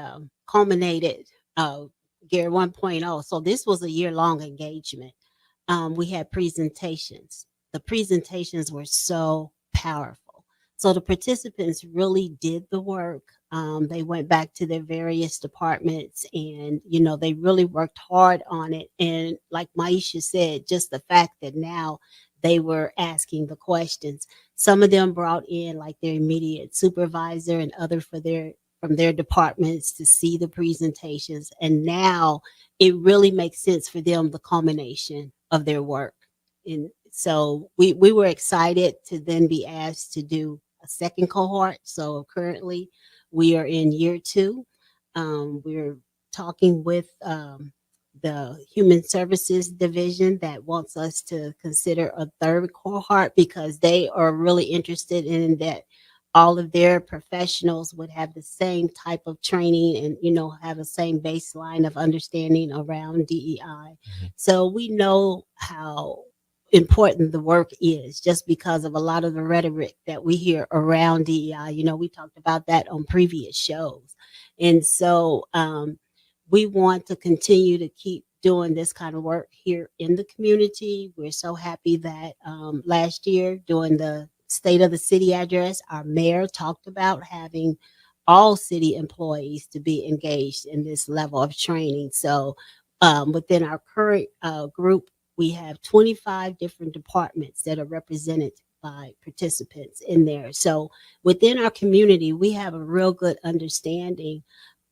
culminated GARE 1.0, so this was a year-long engagement. We had presentations. The presentations were so powerful. So the participants really did the work. They went back to their various departments and, they really worked hard on it. And like Maisha said, just the fact that now they were asking the questions. Some of them brought in like their immediate supervisor and other from their departments to see the presentations. And now it really makes sense for them, the culmination of their work. And so we were excited to then be asked to do a second cohort. So currently we are in year 2. We're talking with the Human Services Division that wants us to consider a third cohort because they are really interested in that all of their professionals would have the same type of training and, have the same baseline of understanding around DEI. So we know how important the work is just because of a lot of the rhetoric that we hear around DEI. We talked about that on previous shows. And so we want to continue to keep doing this kind of work here in the community. We're so happy that last year during the State of the City address, our mayor talked about having all city employees to be engaged in this level of training. So within our current group, we have 25 different departments that are represented by participants in there. So within our community, we have a real good understanding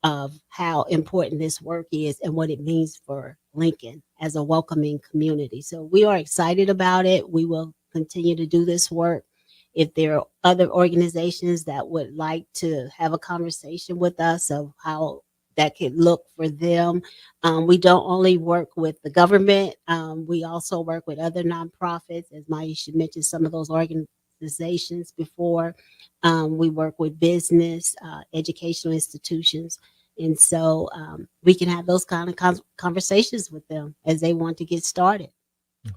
of how important this work is and what it means for Lincoln as a welcoming community. So we are excited about it. We will continue to do this work. If there are other organizations that would like to have a conversation with us of how that could look for them, we don't only work with the government. We also work with other nonprofits, as Maisha mentioned, some of those organizations before. We work with business, educational institutions. And so we can have those kind of conversations with them as they want to get started.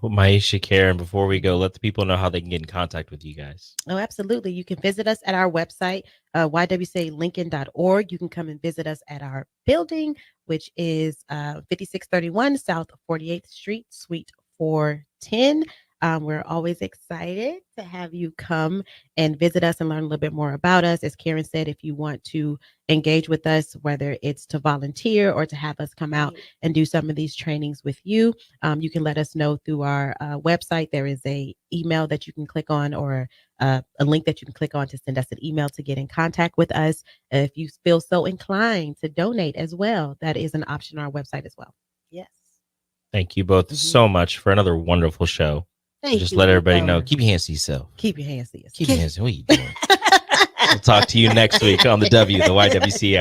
Well, Maisha, Karen, before we go, let the people know how they can get in contact with you guys. Oh, absolutely. You can visit us at our website, YWCALincoln.org. You can come and visit us at our building, which is 5631 South 48th Street, Suite 410. We're always excited to have you come and visit us and learn a little bit more about us. As Karen said, if you want to engage with us, whether it's to volunteer or to have us come out and do some of these trainings with you, you can let us know through our website. There is a email that you can click on or a link that you can click on to send us an email to get in contact with us. If you feel so inclined to donate as well, that is an option on our website as well. Yes. Thank you both so much for another wonderful show. Just let everybody know. Keep your hands to yourself. Keep your hands to yourself. Keep your hands. What are you doing? We'll talk to you next week on the YWCA.